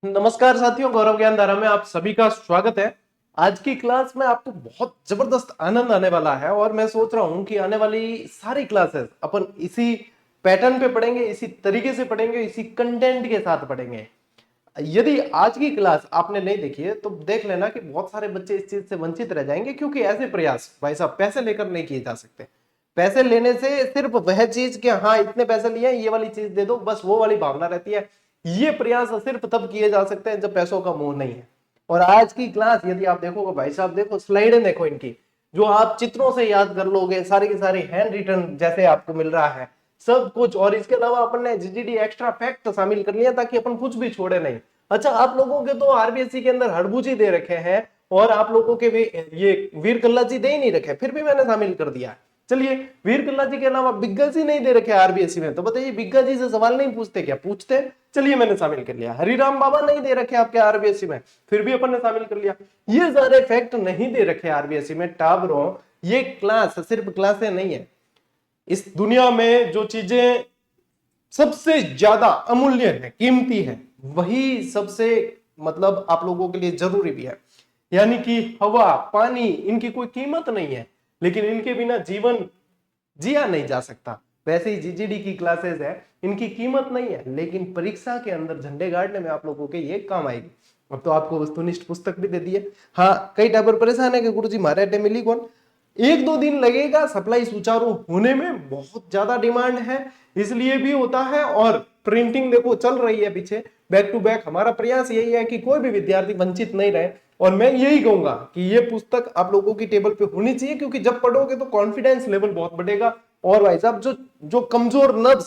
नमस्कार साथियों, गौरव ज्ञान धारा में आप सभी का स्वागत है। आज की क्लास में आपको बहुत जबरदस्त आनंद आने वाला है और मैं सोच रहा हूं कि आने वाली सारी क्लासेस अपन इसी पैटर्न पे पढ़ेंगे, इसी तरीके से पढ़ेंगे, इसी कंटेंट के साथ पढ़ेंगे। यदि आज की क्लास आपने नहीं देखी है तो देख लेना कि बहुत सारे बच्चे इस चीज से वंचित रह जाएंगे, क्योंकि ऐसे प्रयास भाई साहब पैसे लेकर नहीं किए जा सकते। पैसे लेने से सिर्फ वह चीज कि हाँ इतने पैसे लिए ये वाली चीज दे दो, बस वो वाली भावना रहती है। ये प्रयास सिर्फ तब किए जा सकते हैं जब पैसों का मोह नहीं है। और आज की क्लास यदि आप देखोगे भाई साहब, देखो स्लाइडें देखो इनकी, जो आप चित्रों से याद कर लोगे, सारी की सारी हैंड रिटन जैसे आपको मिल रहा है सब कुछ। और इसके अलावा अपन ने जीजीडी एक्स्ट्रा फैक्ट शामिल कर लिया ताकि अपन कुछ भी छोड़े नहीं। अच्छा, आप लोगों के तो आरबीएससी के अंदर हड़बूजी दे रखे हैं और आप लोगों के भी ये वीर कल्ला जी दे ही नहीं रखे, फिर भी मैंने शामिल कर दिया। चलिए, वीर कल्ला जी के अलावा बिग्गा जी नहीं दे रखे आरबीएससी में, तो बताइए बिग्गा जी से सवाल नहीं पूछते क्या? पूछते। चलिए, मैंने शामिल कर लिया। हरिराम बाबा नहीं दे रखे आपके आरबीएससी में, फिर भी अपन ने शामिल कर लिया। ये सारे फैक्ट नहीं दे रखे आरबीएससी में। टाबरों, ये क्लास सिर्फ क्लासें नहीं है। इस दुनिया में जो चीजें सबसे ज्यादा अमूल्य है, कीमती है, वही सबसे मतलब आप लोगों के लिए जरूरी भी है। यानी कि हवा, पानी, इनकी कोई कीमत नहीं है, लेकिन इनके बिना जीवन जिया नहीं जा सकता। वैसे ही जीजीडी की क्लासेस है, इनकी कीमत नहीं है, लेकिन परीक्षा के अंदर झंडे गाड़ने में आप लोगों के ये काम आएगी। अब तो आपको वस्तुनिष्ठ पुस्तक भी दे दी है। हाँ, कई टाइपर परेशान है कि गुरुजी हमारे अड्डे मिली कौन। एक दो दिन लगेगा सप्लाई सुचारू होने में, बहुत ज्यादा डिमांड है इसलिए भी होता है। और प्रिंटिंग देखो चल रही है पीछे, बैक टू बैक। हमारा प्रयास यही है कि कोई भी विद्यार्थी वंचित नहीं रहे। और मैं यही कहूंगा कि ये पुस्तक आप लोगों की टेबल पे होनी चाहिए, क्योंकि जब पढ़ोगे तो कॉन्फिडेंस लेवल बहुत बढ़ेगा। और भाई साहब, जो जो कमजोर नब्ज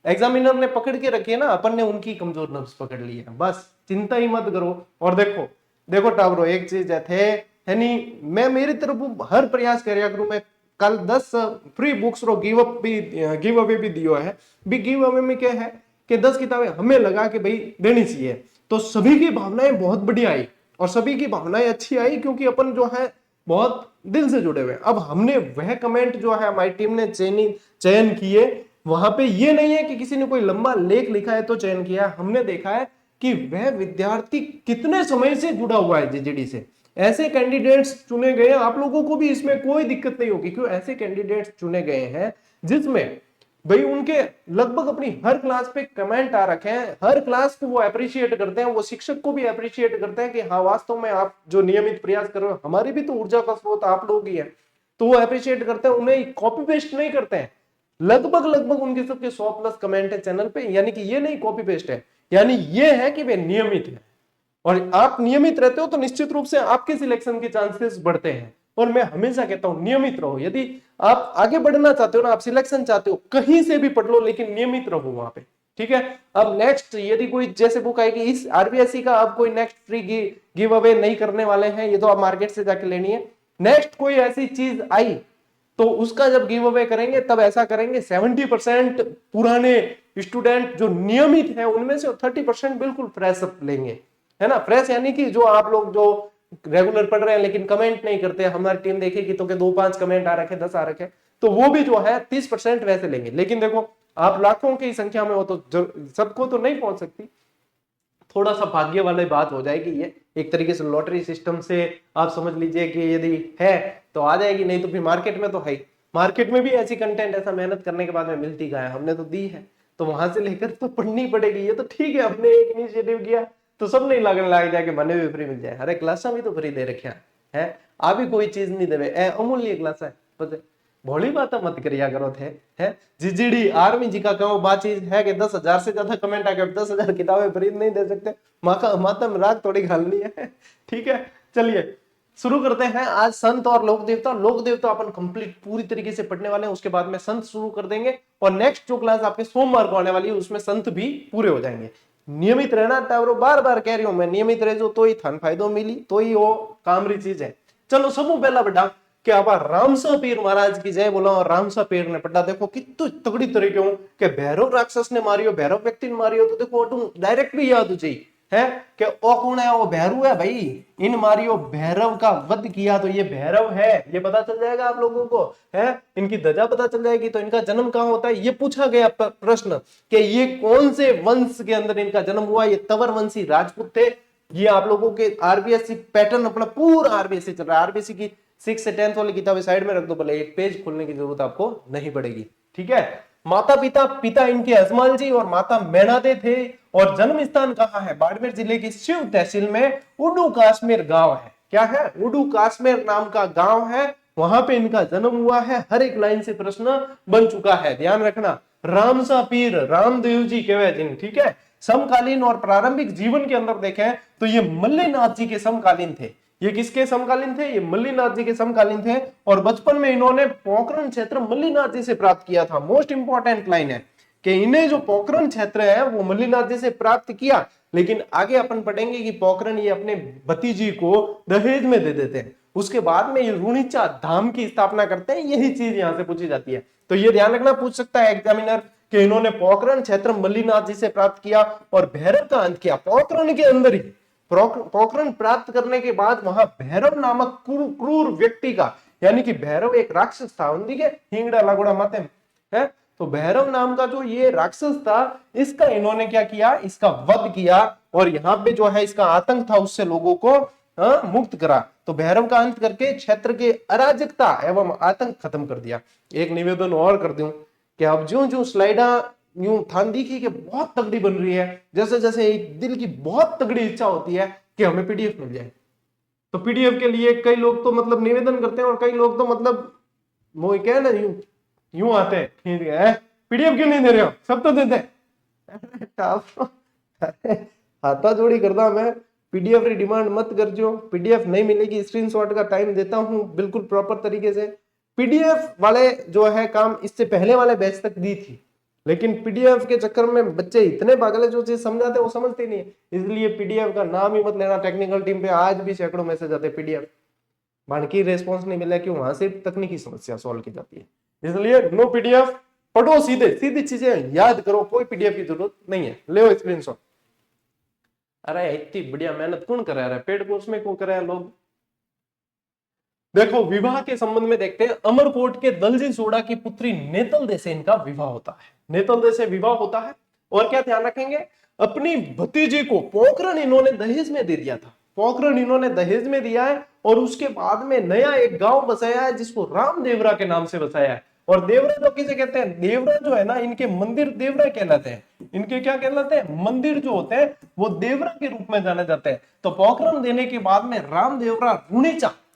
एग्जामिनर ने पकड़ के रखी है ना, अपन ने उनकी कमजोर नब्ज पकड़ ली है। बस चिंता ही मत करो। और देखो देखो टावरो, एक चीज थे है नहीं, मैं मेरी तरफ हर प्रयास कर करूं। मैं कल 10 फ्री बुक्स रो गिव अवे भी दियो है। भी गिव अवे में क्या है कि 10 किताबें हमें लगा कि भाई देनी चाहिए, तो सभी की भावनाएं बहुत बढ़िया आई और सभी की भावनाएं अच्छी आई, क्योंकि अपन जो है बहुत दिल से जुड़े हुए। अब हमने वह कमेंट जो है हमारी टीम ने चयन किए, वहां पे ये नहीं है कि किसी ने कोई लंबा लेख लिखा है तो चयन किया। हमने देखा है कि वह विद्यार्थी कितने समय से जुड़ा हुआ है जीजीडी से। ऐसे कैंडिडेट्स चुने गए। आप लोगों को भी इसमें कोई दिक्कत नहीं होगी, क्यों ऐसे कैंडिडेट्स चुने गए हैं जिसमें भाई उनके लगभग अपनी हर क्लास पे कमेंट आ रखे हैं। हर क्लास को वो अप्रिशिएट करते हैं, वो शिक्षक को भी अप्रिशिएट करते हैं कि हाँ वास्तव में आप जो नियमित प्रयास कर रहे हो, हमारी भी तो ऊर्जा का स्रोत आप लोग ही है। तो वो अप्रिशिएट करते हैं, उन्हें कॉपी पेस्ट नहीं करते हैं। लगभग लगभग उनके सबके 100+ कमेंट है चैनल पे, यानी कि ये नहीं कॉपी पेस्ट है, यानी ये है कि वे नियमित है। और आप नियमित रहते हो तो निश्चित रूप से आपके सिलेक्शन के चांसेस बढ़ते हैं। और मैं हमेशा कहता हूं नियमित रहो। यदि आप आगे बढ़ना चाहते हो ना, आप सिलेक्शन चाहते हो, कहीं से भी पढ़ लो लेकिन नियमित रहो वहां पे। ठीक है। अब नेक्स्ट यदि कोई जैसे बुक आएगी इस आरबीएससी का, अब कोई नेक्स्ट फ्री गिव अवे नहीं करने वाले हैं, ये तो आप मार्केट से जाके लेनी है। नेक्स्ट कोई ऐसी चीज आई तो उसका जब गिव अवे करेंगे तब ऐसा करेंगे 70% पुराने स्टूडेंट जो नियमित हैं उनमें से 30% बिल्कुल फ्रेश अप लेंगे, है ना। फ्रेश यानी कि जो आप लोग जो रेगुलर पढ़ रहे हैं लेकिन कमेंट नहीं करते, हमारी टीम देखेगी तो 2-5 कमेंट आ रखे, 10 आ रखे, तो वो भी जो है 30% वैसे लेंगे। लेकिन देखो आप लाखों की संख्या में हो तो सबको तो नहीं पहुंच सकती, थोड़ा सा भाग्य वाली बात हो जाएगी। ये एक तरीके से लॉटरी सिस्टम से आप समझ लीजिए कि यदि है तो आ जाएगी, नहीं तो फिर मार्केट में तो है। मार्केट में भी ऐसी कंटेंट ऐसा मेहनत करने के बाद में मिलती कहाँ है, हमने तो दी है, तो वहां से लेकर तो पढ़नी पड़ेगी। ये तो ठीक है, हमने एक इनिशिएटिव किया तो सब नहीं लगने लग जाए कि मने भी फ्री मिल जाए। अरे क्लासा भी तो फ्री दे रखे है, आ भी कोई चीज नहीं देवे, अमूल्य क्लास है। भोली बात मत करिया करो थे। है जीजीडी आर्मी जी का कहो बात चीज है कि 10,000 से ज्यादा कमेंट आ गए, 10,000 किताबें फ्री नहीं दे सकते। मातम राग थोड़ी घालनी है। ठीक है, चलिए शुरू करते हैं। आज संत और लोक देवता। लोक देवता अपन कंप्लीट पूरी तरीके से पढ़ने वाले हैं, उसके बाद में संत शुरू कर देंगे। और नेक्स्ट जो क्लास आपके सोमवार को आने वाली है उसमें संत भी पूरे हो जाएंगे। नियमित रहना टावरो, बार बार कह रही हूं मैं, नियमित रह जो तो ही थान फायदो मिली, तो ही वो कामरी चीज है। चलो सबू पहला बेटा कि आप रामसा पीर महाराज की जय बोला। और रामसा पीर ने पढ़ा, देखो कितनी तगड़ी तरीके हो कि भैरव राक्षस ने मारियो, भैरव व्यक्ति ने मारियो, तो देखो डायरेक्ट भी याद हो जाए, है कि ओ कौन है, वो भैरव है भाई, इन मारियो भैरव का वध किया तो ये भैरव है, ये पता चल जाएगा आप लोगों को, है इनकी ध्वजा पता चल जाएगी। तो इनका जन्म कहाँ होता है, ये पूछा गया प्रश्न कि ये कौन से वंश के अंदर इनका जन्म हुआ। ये तंवर वंशी राजपूत थे। ये आप लोगों के आरबीएससी पैटर्न, अपना पूरा आरबीएससी चल रहा है। आरबीएससी की 6 से 10th वाली किताबें साइड में रख दो, भले एक पेज खोलने की जरूरत आपको नहीं पड़ेगी, ठीक है। माता पिता इनके अजमल जी और माता मैनादे थे। और जन्म स्थान कहाँ है, बाड़मेर जिले की शिव तहसील में उडू काश्मीर गांव है। क्या है, उडू काश्मीर नाम का गांव है, वहां पे इनका जन्म हुआ है। हर एक लाइन से प्रश्न बन चुका है, ध्यान रखना। रामसा पीर रामदेव जी कहवे जिन, ठीक है। समकालीन और प्रारंभिक जीवन के अंदर देखें तो ये मल्लीनाथ जी के समकालीन थे। ये किसके समकालीन थे, ये मल्लीनाथ जी के समकालीन थे। और बचपन में इन्होंने पोखरण क्षेत्र मल्लीनाथ जी से प्राप्त किया था। मोस्ट इंपॉर्टेंट लाइन है कि इन्हें जो पोखरण क्षेत्र है वो मल्लीनाथ जी से प्राप्त किया, लेकिन आगे अपन पढ़ेंगे कि पोखरण ये अपने भतीजी को दहेज में दे देते हैं। उसके बाद में ये रुणीचा धाम की स्थापना करते हैं। यही चीज यहां से पूछी जाती है, तो ये ध्यान रखना, पूछ सकता है एग्जामिनर कि इन्होंने पोखरण क्षेत्र मल्लीनाथ जी से प्राप्त किया और भैरव का अंत किया पोखरण के अंदर ही। पोखरण प्राप्त करने के बाद वहां भैरव नामक क्रूर व्यक्ति का, यानी कि भैरव एक राक्षस था, उनके हिंगड़ा लागुड़ा माते है, तो भैरव नाम का जो ये राक्षस था, इसका इन्होंने क्या किया, इसका वध किया। और यहाँ पे जो है इसका आतंक था, उससे लोगों को मुक्त करा। तो भैरव का अंत करके क्षेत्र के अराजकता एवं आतंक खत्म कर दिया। एक निवेदन और कर दूं कि अब जो स्लाइडा यूं थान दिखी कि बहुत तगड़ी बन रही है, जैसे जैसे एक दिल की बहुत तगड़ी इच्छा होती है कि हमें पीडीएफ मिल जाए। तो पीडीएफ के लिए कई लोग तो मतलब निवेदन करते हैं और कई लोग तो मतलब वो क्या है ना, यूं आते हैं खींच गए, पीडीएफ क्यों नहीं दे रहे हो, सब तो देते हाथा जोड़ी करता मैं, पीडीएफ री डिमांड मत करजो, पीडीएफ नहीं मिलेगी, स्क्रीनशॉट का टाइम देता हूं बिल्कुल प्रॉपर तरीके से। पीडीएफ वाले जो है काम इससे पहले वाले बैच तक दी थी, लेकिन पीडीएफ के चक्कर में बच्चे इतने पागल है, जो चीज समझाते वो समझते नहीं है, इसलिए पीडीएफ का नाम ही मत लेना। टेक्निकल टीम पे आज भी सैकड़ों मैसेज आते हैं पीडीएफ, बाकी रेस्पॉन्स नहीं मिला, कि वहां से तकनीकी समस्या सॉल्व की जाती है। इसलिए नो पीडीएफ, पढ़ो सीधे सीधी चीजें याद करो, कोई पीडीएफ की जरूरत नहीं है। ले स्क्रीनशॉट। अरे इतनी बढ़िया मेहनत कौन करा रहा है, पेड कोर्स में कौन करा है लोग। देखो विवाह के संबंध में देखते हैं। अमरकोट के दलजी सोडा की पुत्री नेतल दे से इनका विवाह होता है। नेतल दे से विवाह होता है। और क्या ध्यान रखेंगे, अपनी भतीजी को पोखरण इन्होंने दहेज में दे दिया था। पोखरण इन्होंने दहेज में दिया है और उसके बाद में नया एक गांव बसाया है जिसको रामदेवरा के नाम से बसाया है। और देवरा जो किसे कहते हैं, देवरा जो है ना, इनके मंदिर देवरा कहलाते हैं। इनके क्या कहलाते हैं, मंदिर जो होते हैं वो देवरा के रूप में जाने जाते हैं। तो पोखरण देने के बाद में रामदेवरा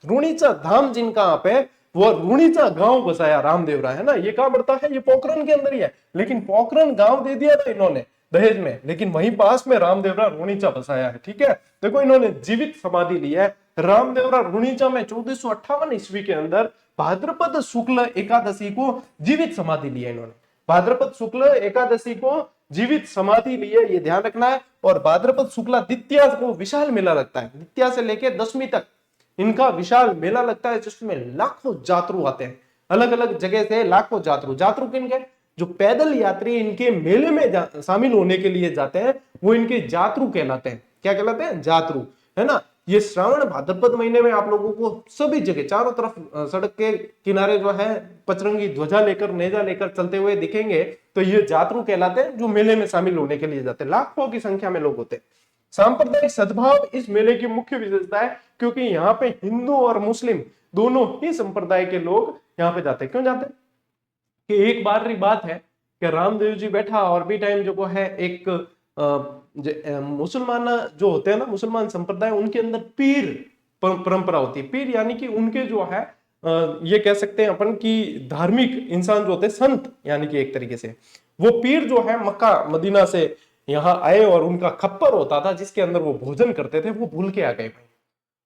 रुणीचा धाम जिनका आप है, वो रुणीचा गांव बसाया रामदेवरा, है ना, ये कहां पड़ता है, ये पोखरण के अंदर ही है। लेकिन पोखरण गांव दे दिया था इन्होंने दहेज में, लेकिन वहीं पास में रामदेवरा रुणीचा बसाया है, ठीक है। देखो इन्होंने जीवित समाधि ली है रामदेवरा रुणीचा में 1458 ईस्वी के अंदर भाद्रपद शुक्ल एकादशी को जीवित समाधि ली है इन्होंने। भाद्रपद शुक्ल एकादशी को जीवित समाधि ली है, ये ध्यान रखना है। और भाद्रपद शुक्ला द्वितीया को विशाल मेला लगता है, द्वितीया से लेकर 10वीं तक इनका विशाल मेला लगता है, जिसमें लाखों जातरू आते हैं, अलग अलग जगह से लाखों जातरू किनके, जो पैदल यात्री इनके मेले में शामिल होने के लिए जाते हैं, वो इनके जातरू कहलाते हैं। क्या कहलाते हैं, जातरू, है ना। ये श्रावण भाद्रपद महीने में आप लोगों को सभी जगह चारों तरफ सड़क के किनारे जो है पचरंगी ध्वजा लेकर नेजा लेकर चलते हुए दिखेंगे, तो ये जातरू कहलाते हैं, जो मेले में शामिल होने के लिए जाते हैं। लाखों की संख्या में लोग होते हैं। सांप्रदायिक सद्भाव इस मेले की मुख्य विशेषता है, क्योंकि यहाँ पे हिंदू और मुस्लिम दोनों ही संप्रदाय के लोग यहाँ पे जाते हैं। क्यों जाते हैं, कि एक बार की बात है कि रामदेव जी बैठा और भी टाइम जो है एक मुसलमान जो होते हैं ना, मुसलमान संप्रदाय, उनके अंदर पीर परंपरा होती है। पीर यानी कि उनके जो है ये कह सकते हैं अपन की धार्मिक इंसान जो होते हैं, संत, यानी कि एक तरीके से वो पीर जो है मक्का मदीना से यहाँ आए और उनका खप्पर होता था जिसके अंदर वो भोजन करते थे, वो भूल के आ गए भाई।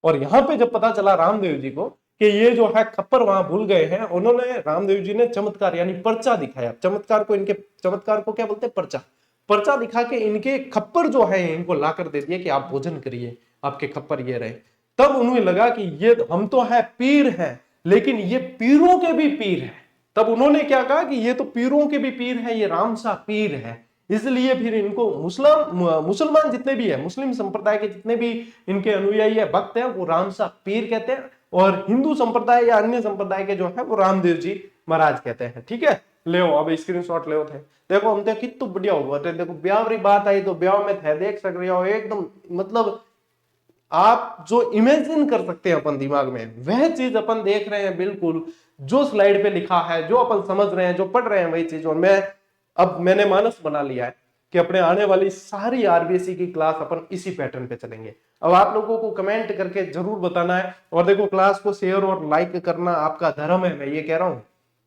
और यहाँ पे जब पता चला रामदेव जी को कि ये जो है खप्पर वहां भूल गए हैं, उन्होंने रामदेव जी ने चमत्कार यानी पर्चा दिखाया। चमत्कार को क्या बोलते हैं, पर्चा दिखा के इनके खप्पर जो है इनको लाकर दे दिए कि आप भोजन करिए, आपके खप्पर ये रहे। तब उन्हें लगा कि ये हम तो है पीर हैं, लेकिन ये पीरों के भी पीर है। तब उन्होंने क्या कहा कि ये तो पीरों के भी पीर है, ये रामसा पीर है, इसलिए फिर इनको मुसलमान जितने भी है, मुस्लिम संप्रदाय के जितने भी इनके अनुयायी है, भक्त हैं, वो राम सा पीर कहते हैं, और हिंदू संप्रदाय या अन्य संप्रदाय के जो है वो रामदेव जी महाराज कहते हैं। ठीक है, ले अब स्क्रीनशॉट ले थे। देखो हम तो कितना बढ़िया हुआ, देखो ब्याह की बात आई तो ब्याह में थे, देख सक रहे हो एकदम, मतलब आप जो इमेजिन कर सकते हैं अपन दिमाग में, वह चीज अपन देख रहे हैं, बिल्कुल जो स्लाइड पे लिखा है, जो अपन समझ रहे हैं, जो पढ़ रहे हैं, वही चीज। और मैंने मानस बना लिया है कि अपने आने वाली सारी आरबीएससी की क्लास अपन इसी पैटर्न पे चलेंगे। अब आप लोगों को कमेंट करके जरूर बताना है, और देखो क्लास को शेयर और लाइक करना आपका धर्म है, मैं ये कह रहा हूं,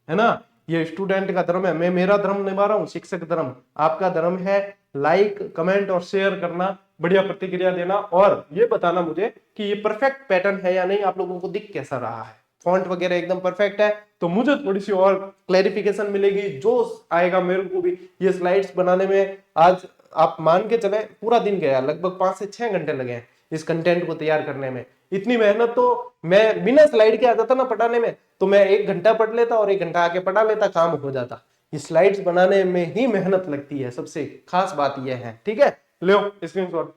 है ना, ये स्टूडेंट का धर्म है, मैं मेरा धर्म निभा रहा हूँ, शिक्षक धर्म, आपका धर्म है लाइक कमेंट और शेयर करना, बढ़िया प्रतिक्रिया देना, और ये बताना मुझे कि ये परफेक्ट पैटर्न है या नहीं, आप लोगों को दिख कैसा रहा है, फॉन्ट वगैरह एकदम परफेक्ट है तो मुझे थोड़ी सी और क्लैरिफिकेशन मिलेगी, जो आएगा मेरे को भी ये स्लाइड्स बनाने में। आज आप मान के चले पूरा दिन गया, लगभग 5 से 6 घंटे लगे हैं इस कंटेंट को तैयार करने में। इतनी मेहनत तो मैं बिना स्लाइड के आ जाता ना पढ़ाने में, तो मैं 1 घंटा पढ़ लेता और 1 घंटा आके पढ़ा लेता, काम हो जाता। ये स्लाइड्स बनाने में ही मेहनत लगती है, सबसे खास बात यह है। ठीक है, लो स्क्रीनशॉट।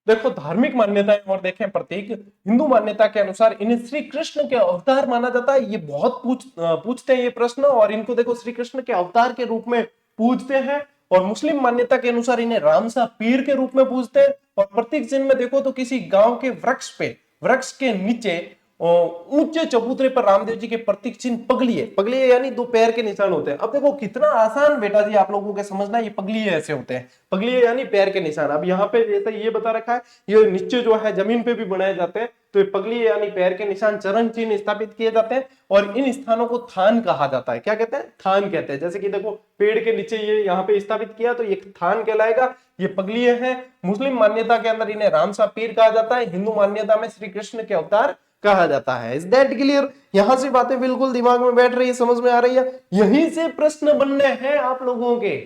देखो धार्मिक मान्यताएं और देखें प्रतीक, हिंदू मान्यता के अनुसार इन्हें श्री कृष्ण के अवतार माना जाता है। ये बहुत पूछते हैं ये प्रश्न, और इनको देखो श्री कृष्ण के अवतार के रूप में पूजते हैं। और मुस्लिम मान्यता के अनुसार इन्हें रामसा पीर के रूप में पूजते हैं। और प्रतीक चिन्ह में देखो तो किसी गांव के वृक्ष के नीचे ऊंचे चबूतरे पर रामदेव जी के प्रतीक चिन्ह पगलिए यानी 2 पैर के निशान होते हैं। अब देखो कितना आसान बेटा जी आप लोगों के समझना, ये पगलिए ऐसे होते हैं, पगलिए यानी पैर के निशान। अब यहाँ पे जैसे ये बता रखा है, ये नीचे जो है जमीन पे भी बनाए जाते हैं, तो ये पगलिए यानी पैर के निशान, चरण चिन्ह स्थापित किए जाते हैं। और इन स्थानों को थान कहा जाता है। क्या कहते हैं? थान कहते हैं। जैसे कि देखो पेड़ के नीचे ये यहाँ पे स्थापित किया तो ये थान कहलाएगा, ये पगलिए है। मुस्लिम मान्यता के अंदर इन्हें रामसा पीर कहा जाता है, हिंदू मान्यता में श्री कृष्ण के अवतार कहा जाता है। Is that clear? यहां से बातें बिल्कुल दिमाग में बैठ रही है, समझ में आ रही है? यहीं से प्रश्न बनने हैं आप लोगों के,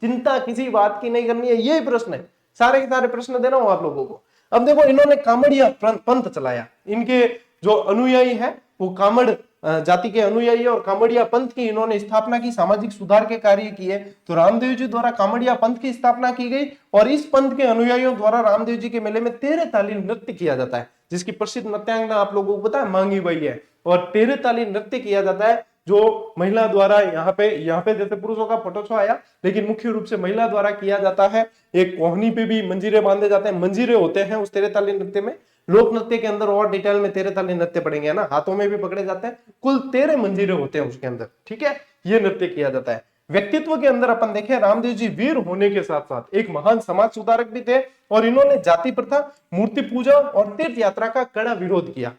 चिंता किसी बात की नहीं करनी है, यही प्रश्न है, सारे के सारे प्रश्न दे रहा हूं आप लोगों को। अब देखो इन्होंने कामड़िया पंथ चलाया, इनके जो अनुयायी है वो कामड़ जाति के अनुयायी और कामड़िया पंथ की इन्होंने स्थापना की, सामाजिक सुधार के कार्य किए। तो रामदेव जी द्वारा कामड़िया पंथ की स्थापना की गई और इस पंथ के अनुयायियों द्वारा रामदेव जी के मेले में 13 ताली नृत्य किया जाता है, जिसकी प्रसिद्ध नृत्यांगना आप लोगों को पता है मांगी बाई है। और 13 ताली नृत्य किया जाता है जो महिला द्वारा, यहाँ पे जैसे पुरुषों का फोटो शो आया, लेकिन मुख्य रूप से महिला द्वारा किया जाता है। एक कोहनी पे भी मंजीरे बांधे जाते हैं, मंजीरे होते हैं उस 13 ताली नृत्य में। लोक नृत्य के अंदर और डिटेल में 13 ताली नृत्य पड़ेंगे ना, हाथों में भी पकड़े जाते हैं, कुल 13 मंजीरे होते हैं उसके अंदर। ठीक है, ये नृत्य किया जाता है। व्यक्तित्व के अंदर अपन देखें, रामदेव जी वीर होने के साथ साथ एक महान समाज सुधारक भी थे और इन्होंने जाति प्रथा, मूर्ति पूजा और तीर्थ यात्रा का कड़ा विरोध किया।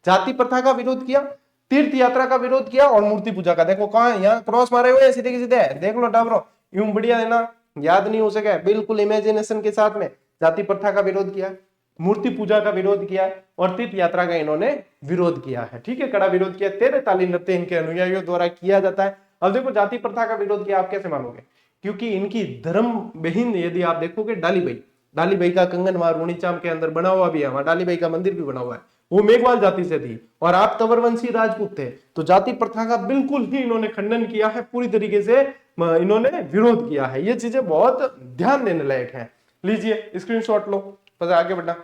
जाति प्रथा का विरोध किया, तीर्थ यात्रा का विरोध किया और मूर्ति पूजा का। देखो कहां यहाँ क्रॉस मारे हुए हैं, सीधे के सीधे, देख लो डाबरो, यूं बढ़िया है ना, याद नहीं हो सके, बिल्कुल इमेजिनेशन के साथ में जाति प्रथा का विरोध किया, मूर्ति पूजा का विरोध किया और तीर्थ यात्रा का इन्होंने विरोध किया है। ठीक है, कड़ा विरोध किया। 13 ताली नृत्य इनके अनुयायियों द्वारा किया जाता है। अब देखो जाति प्रथा का विरोध किया, आप कैसे मानोगे? क्योंकि इनकी धर्म बहन यदि आप देखोगे डाली बाई का कंगन वहां रूणीचाम के अंदर बना हुआ भी है, वहां डाली बाई का मंदिर भी बना हुआ है, वो मेघवाल जाति से थी और आप तंवरवंशी राजपूत थे। तो जाति प्रथा का बिल्कुल ही इन्होंने खंडन किया है, पूरी तरीके से इन्होंने विरोध किया है। ये चीजें बहुत ध्यान देने लायक है। लीजिए स्क्रीनशॉट लो, बस आगे बढ़ना।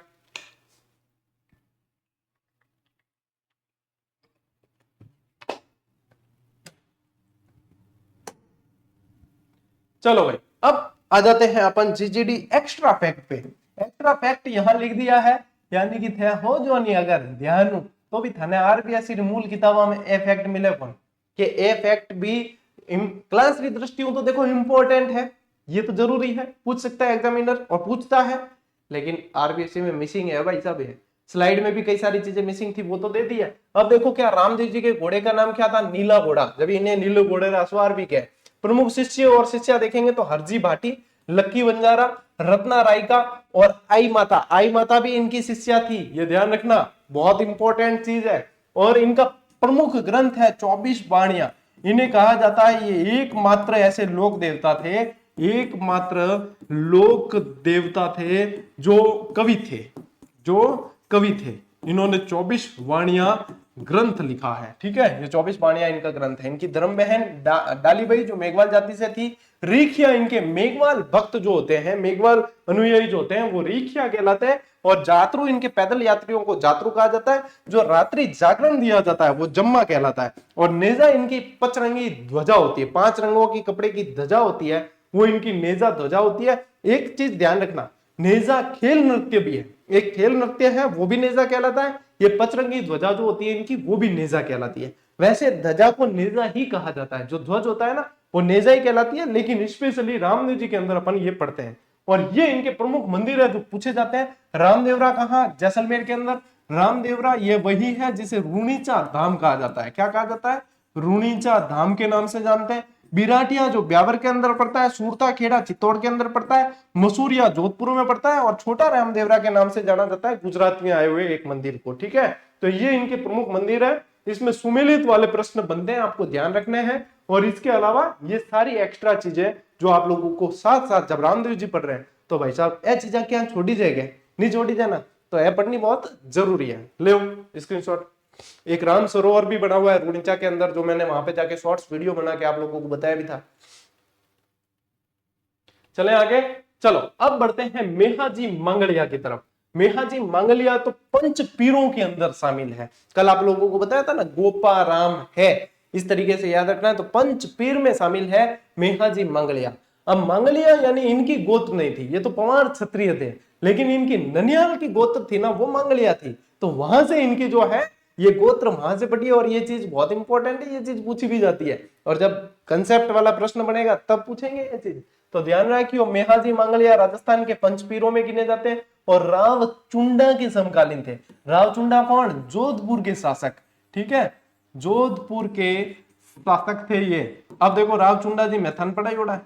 चलो भाई, अब आ जाते हैं अपन जीजीडी एक्स्ट्रा फैक्ट पे। एक्स्ट्रा फैक्ट यहां लिख दिया है, यानी कि थे हो जो नहीं अगर ध्यान तो भी थाने आरबीएससी मूल किताबों में ए फैक्ट मिले कौन कि ए फैक्ट भी क्लास की दृष्टियों तो देखो इंपॉर्टेंट है, ये तो जरूरी है, पूछ सकता है एग्जामिनर और पूछता है, लेकिन आरबीएससी में मिसिंग है भाई साहब। है स्लाइड में भी कई सारी चीजें मिसिंग थी, वो तो दे दी है। अब देखो क्या रामदेव जी के घोड़े का नाम क्या था? नीला घोड़ा, जब इन्हें नीले घोड़े रासवार भी कहे। प्रमुख शिष्य और शिष्या देखेंगे तो हरजी भाटी, लक्की बंजारा, रत्ना रायका और आई माता भी इनकी शिष्या थी, ये ध्यान रखना, बहुत इंपॉर्टेंट चीज है। और इनका प्रमुख ग्रंथ है 24 वाणियां। इन्हें कहा जाता है ये एकमात्र ऐसे लोक देवता थे, एकमात्र लोक देवता थे जो कवि थे, इन्होंने 24 वाणियां ग्रंथ लिखा है। ठीक है, ये 24 वाणियां इनका ग्रंथ है। इनकी धर्म बहन डालीबाई जो मेघवाल जाति से थी, रीखिया इनके मेघवाल भक्त जो होते हैं, मेघवाल अनुयायी जो होते हैं वो रीखिया कहलाते हैं। और जातरू इनके पैदल यात्रियों को जातरू कहा जाता है। जो रात्रि जागरण दिया जाता है वो जम्मा कहलाता है। और नेजा इनकी पचरंगी ध्वजा होती है, 5 रंगों की कपड़े की ध्वजा होती है, वो इनकी नेजा ध्वजा होती है। एक चीज ध्यान रखना, नेजा खेल नृत्य भी है, एक खेल नृत्य है वो भी नेजा कहलाता है। ये पचरंगी ध्वजा जो होती है इनकी वो भी नेजा कहलाती है। वैसे ध्वजा को नेजा ही कहा जाता है, जो ध्वज होता है ना वो नेजा ही कहलाती है, लेकिन स्पेशली रामदेव जी के अंदर अपन ये पढ़ते हैं। और ये इनके प्रमुख मंदिर है जो पूछे जाते हैं। रामदेवरा कहाँ? जैसलमेर के अंदर। रामदेवरा ये वही है जिसे रूणीचा धाम कहा जाता है। क्या कहा जाता है? रूणीचा धाम के नाम से जानते हैं। बिराटिया जो ब्यावर के अंदर पड़ता है, सूरता खेड़ा चित्तौड़ के अंदर पड़ता है, मसूरिया जोधपुर में पड़ता है, और छोटा रामदेवरा के नाम से जाना जाता है गुजरात में आए हुए एक मंदिर को। ठीक है, तो ये इनके प्रमुख मंदिर है। इसमें सुमेलित वाले प्रश्न बनते हैं, आपको ध्यान रखने हैं। और इसके अलावा ये सारी एक्स्ट्रा चीजें जो आप लोगों को साथ साथ जब रामदेव जी पढ़ रहे हैं तो भाई साहब ये चीजें क्या छोड़ी जाएगी? नहीं छोड़ी जाना, तो यह पढ़नी बहुत जरूरी है। ले स्क्रीनशॉट। एक राम सरोवर भी बना हुआ है रूणीचा के अंदर, जो मैंने वहां पे जाके शॉर्ट्स वीडियो बना के आप लोगों को बताया भी था। चले आगे, चलो अब बढ़ते हैं मेहाजी मांगलिया की तरफ। मेहाजी मांगलिया तो पंच पीरों के अंदर शामिल है। कल आप लोगों को बताया था ना, गोपा राम है, इस तरीके से याद रखना है। तो पंच पीर में शामिल है मेहाजी मांगलिया। अब मांगलिया यानी इनकी गोत्र नहीं थी, ये तो पवार क्षत्रिय थे, लेकिन इनकी ननियाल की गोत्र थी ना वो मांगलिया थी। तो वहां से इनकी जो है ये गोत्र वहां से पड़ी। और ये चीज बहुत इंपॉर्टेंट है, ये चीज पूछी भी जाती है, और जब कंसेप्ट वाला प्रश्न बनेगा तब पूछेंगे ये चीज। तो ध्यान रखिए, मेहाजी मांगलिया राजस्थान के पंचपीरों में गिने जाते हैं और रावचुंडा के समकालीन थे। रावचुंडा कौन? जोधपुर के शासक। ठीक है, जोधपुर के शासक थे ये। अब देखो रावचुंडा जी मैथन पढ़ाई उड़ा है,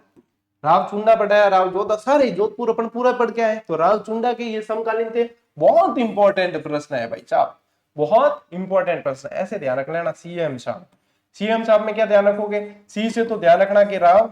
रावचुंडा पढ़ाया, राव जोधा, सारे जोधपुर अपन पूरा पढ़ के आए। तो रावचुंडा के ये समकालीन थे। बहुत इंपॉर्टेंट प्रश्न है भाई साहब, बहुत इंपॉर्टेंट प्रश्न, ऐसे ध्यान रख लेना। सीएम साहब, सीएम साहब में क्या ध्यान रखोगे? सी से तो ध्यान रखना कि राव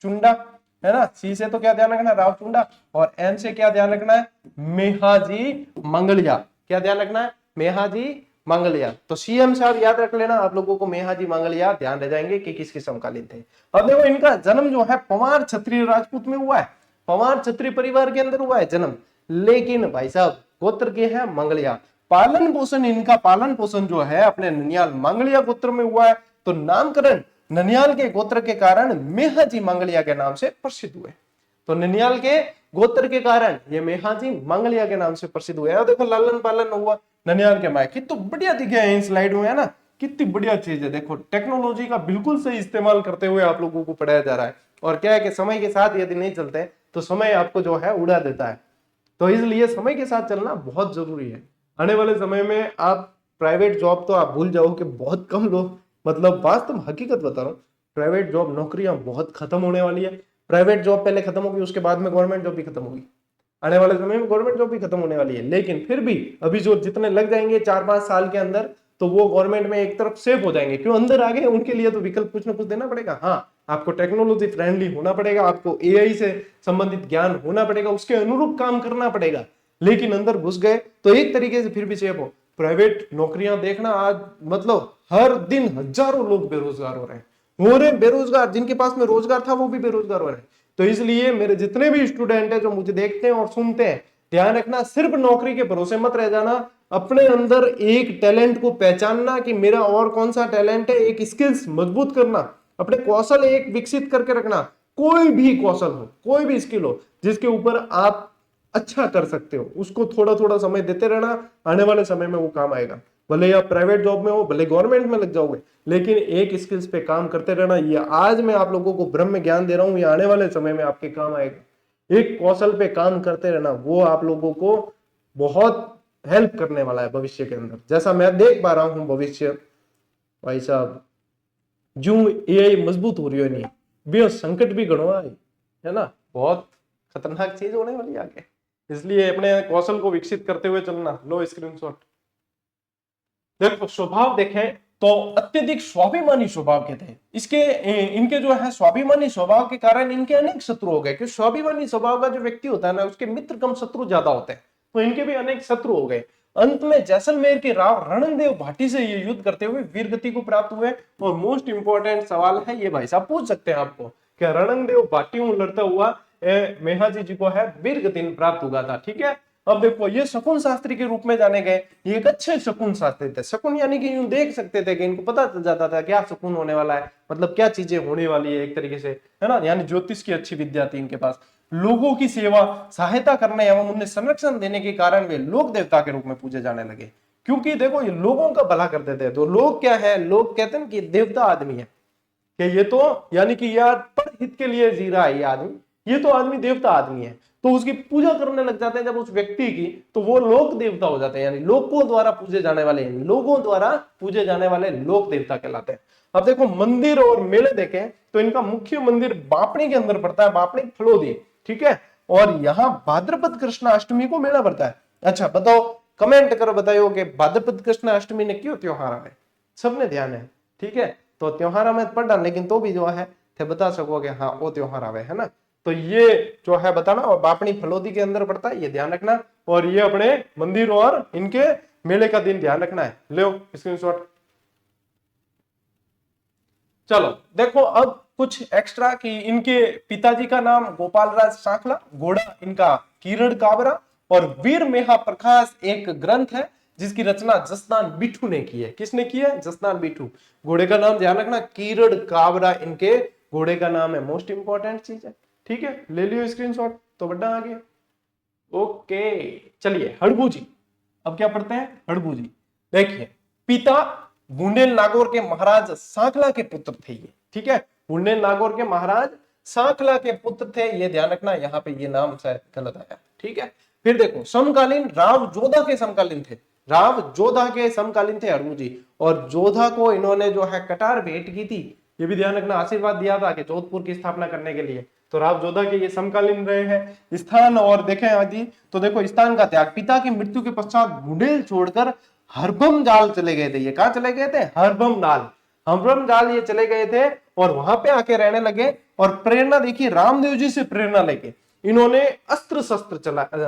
चुंडा है ना, सी से तो क्या ध्यान रखना? राव चुंडा। और एम से क्या ध्यान रखना है? मेहाजी मंगलिया। क्या ध्यान रखना है? मेहाजी मंगलिया। तो सीएम साहब याद रख लेना, आप लोगों को मेहाजी मंगलिया ध्यान रह जाएंगे कि किसके समकालीन थे। अब देखो इनका जन्म जो है पवार क्षत्रिय राजपूत में हुआ है, पवार क्षत्रिय परिवार के अंदर हुआ है जन्म, लेकिन भाई साहब गोत्र के है मंगलिया। पालन पोषण, इनका पालन पोषण जो है अपने ननियाल मांगलिया गोत्र में हुआ है। तो नामकरण ननियाल के गोत्र के कारण मेहाजी मांगलिया के नाम से प्रसिद्ध हुए। तो ननियाल के गोत्र के कारण ये मेहाजी मांगलिया के नाम से प्रसिद्ध हुए। और देखो लालन पालन हुआ ननियाल के मायके, तो बढ़िया दिखे हैं इन स्लाइड में, है ना, कितनी बढ़िया चीज है। देखो टेक्नोलॉजी का बिल्कुल सही इस्तेमाल करते हुए आप लोगों को पढ़ाया जा रहा है। और क्या है कि समय के साथ यदि नहीं चलते तो समय आपको जो है उड़ा देता है। तो इसलिए समय के साथ चलना बहुत जरूरी है। आने वाले समय में आप प्राइवेट जॉब तो आप भूल जाओ कि बहुत कम लोग, मतलब वास्तव हकीकत बता रहा हूँ, प्राइवेट जॉब नौकरियां बहुत खत्म होने वाली है। प्राइवेट जॉब पहले खत्म होगी, उसके बाद में गवर्नमेंट जॉब भी खत्म होगी। आने वाले समय में गवर्नमेंट जॉब भी खत्म होने वाली है, लेकिन फिर भी अभी जो जितने लग जाएंगे 4-5 साल के अंदर, तो वो गवर्नमेंट में एक तरफ सेफ हो जाएंगे। क्यों? अंदर आ गए, उनके लिए तो विकल्प कुछ ना कुछ देना पड़ेगा। हाँ, आपको टेक्नोलॉजी फ्रेंडली होना पड़ेगा, आपको एआई से संबंधित ज्ञान होना पड़ेगा, उसके अनुरूप काम करना पड़ेगा। लेकिन अंदर घुस गए तो एक तरीके से फिर भी सेफ हो। प्राइवेट नौकरियां देखना आज, मतलब हर दिन हजारों लोग बेरोजगार हो रहे हैं, बेरोजगार, जिनके पास में रोजगार था वो भी बेरोजगार हो रहे हैं। तो इसलिए मेरे जितने भी स्टूडेंट हैं जो मुझे देखते हैं और सुनते हैं, ध्यान रखना, सिर्फ नौकरी के भरोसे मत रह जाना। अपने अंदर एक टैलेंट को पहचानना कि मेरा और कौन सा टैलेंट है, एक स्किल्स मजबूत करना, अपने कौशल एक विकसित करके रखना। कोई भी कौशल हो, कोई भी स्किल हो जिसके ऊपर आप अच्छा कर सकते हो, उसको थोड़ा थोड़ा समय देते रहना। आने वाले समय में वो काम आएगा। भले आप प्राइवेट जॉब में हो, भले गवर्नमेंट में लग जाओगे, लेकिन एक स्किल्स पे काम करते रहना। ये आज मैं आप लोगों को ब्रह्म ज्ञान दे रहा हूं, ये आने वाले समय में आपके काम आएगा। एक कौशल पे काम करते रहना, वो आप लोगों को बहुत हेल्प करने वाला है भविष्य के अंदर। जैसा मैं देख पा रहा हूं भविष्य, भाई साहब, जो एआई मजबूत हो रही है, नहीं भी संकट भी घणो है ना, बहुत खतरनाक चीज होने वाली है आगे। इसलिए अपने कौशल को विकसित करते हुए चलना। लो स्क्रीनशॉट। देखो स्वभाव देखें तो अत्यधिक स्वाभिमानी स्वभाव के थे इसके। इनके जो है स्वाभिमानी स्वभाव के कारण इनके अनेक शत्रु हो गए। क्योंकि स्वाभिमानी स्वभाव का जो व्यक्ति होता है ना, उसके मित्र कम शत्रु ज्यादा होते हैं। तो इनके भी अनेक शत्रु हो गए। अंत में जैसलमेर के राव रणदेव भाटी से ये युद्ध करते हुए वीरगति को प्राप्त हुए। और मोस्ट इंपोर्टेंट सवाल है ये, भाई साहब पूछ सकते हैं आपको, क्या रणदेव भाटी लड़ता हुआ मेहाजी जी को है वीरगति प्राप्त हुआ था। ठीक है, अब देखो ये शकुन शास्त्री के रूप में जाने गए, ये एक अच्छे शकुन शास्त्री थे। शकुन यानी कि यूं देख सकते थे कि इनको पता चल जाता था क्या शकुन होने वाला है, मतलब क्या चीजें होने वाली है एक तरीके से, है ना, यानी ज्योतिष की अच्छी विद्या थी इनके पास। लोगों की सेवा सहायता करने एवं उन्हें संरक्षण देने के कारण वे लोक देवता के रूप में पूजे जाने लगे, क्योंकि देखो ये लोगों का भला करते थे। तो लोग क्या है, लोग कहते हैं कि देवता आदमी है, कि ये तो यानी कि यार पर हित के लिए जी रहा है ये आदमी, ये तो आदमी देवता आदमी है, तो उसकी पूजा करने लग जाते हैं जब उस व्यक्ति की, तो वो लोक देवता हो जाते हैं, यानी लोगों द्वारा पूजे जाने वाले, लोगों द्वारा पूजे जाने वाले लोक देवता कहलाते हैं। अब देखो मंदिर और मेले देखें तो इनका मुख्य मंदिर बापणी के अंदर पड़ता है, बापणी फलोदी। ठीक है, और यहाँ भाद्रपद कृष्ण अष्टमी को मेला पड़ता है। अच्छा बताओ, कमेंट करो, बताइयो कि भाद्रपद कृष्ण अष्टमी ने क्यों त्योहार है, सबने ध्यान है। ठीक है, तो त्योहार में पढ़ा, लेकिन तो भी जो है थे बता सको कि हाँ वो त्योहार आवे, है ना। तो ये जो है बताना, और बापणी फलोदी के अंदर पड़ता है, ये ध्यान रखना। और ये अपने मंदिर और इनके मेले का दिन ध्यान रखना है, लो स्क्रीनशॉट। चलो देखो अब कुछ एक्स्ट्रा कि इनके पिताजी का नाम गोपाल राज सांखला, घोड़ा इनका किरण काबरा, और वीर मेहा प्रकाश एक ग्रंथ है जिसकी रचना जसदान बिठू ने की है। किसने की है? जसदान बिठू। घोड़े का नाम ध्यान रखना, किरण काबरा इनके घोड़े का नाम है, मोस्ट इंपॉर्टेंट चीज है। ठीक है, ले लियो स्क्रीनशॉट, तो बड़ा आ गया। ओके चलिए हड़बू जी, अब क्या पढ़ते हैं, हड़बू जी। देखिए पिता बुंडेल नागौर के महाराज सांखला के पुत्र थे ये। ठीक है, बुंडेल नागौर के महाराज सांखला के पुत्र थे, ये ध्यान रखना, यहाँ पे ये नाम शायद गलत आया। ठीक है, फिर देखो समकालीन राव जोधा के समकालीन थे, राव जोधा के समकालीन थे हड़बू जी, और जोधा को इन्होंने जो है कटार भेंट की थी, ये भी ध्यान रखना, आशीर्वाद दिया था कि जोधपुर की स्थापना करने के लिए। तो राव जोधा के ये समकालीन रहे हैं। स्थान और देखें आदि, तो देखो स्थान का त्याग, पिता की मृत्यु के पश्चात बुंडेल छोड़कर हरबम जाल चले गए थे। ये कहां चले गए थे? हरबम जाल, हरबम जाल ये चले गए थे और वहां पे आके रहने लगे। और प्रेरणा देखिए, रामदेव जी से प्रेरणा लेके इन्होंने अस्त्र शस्त्र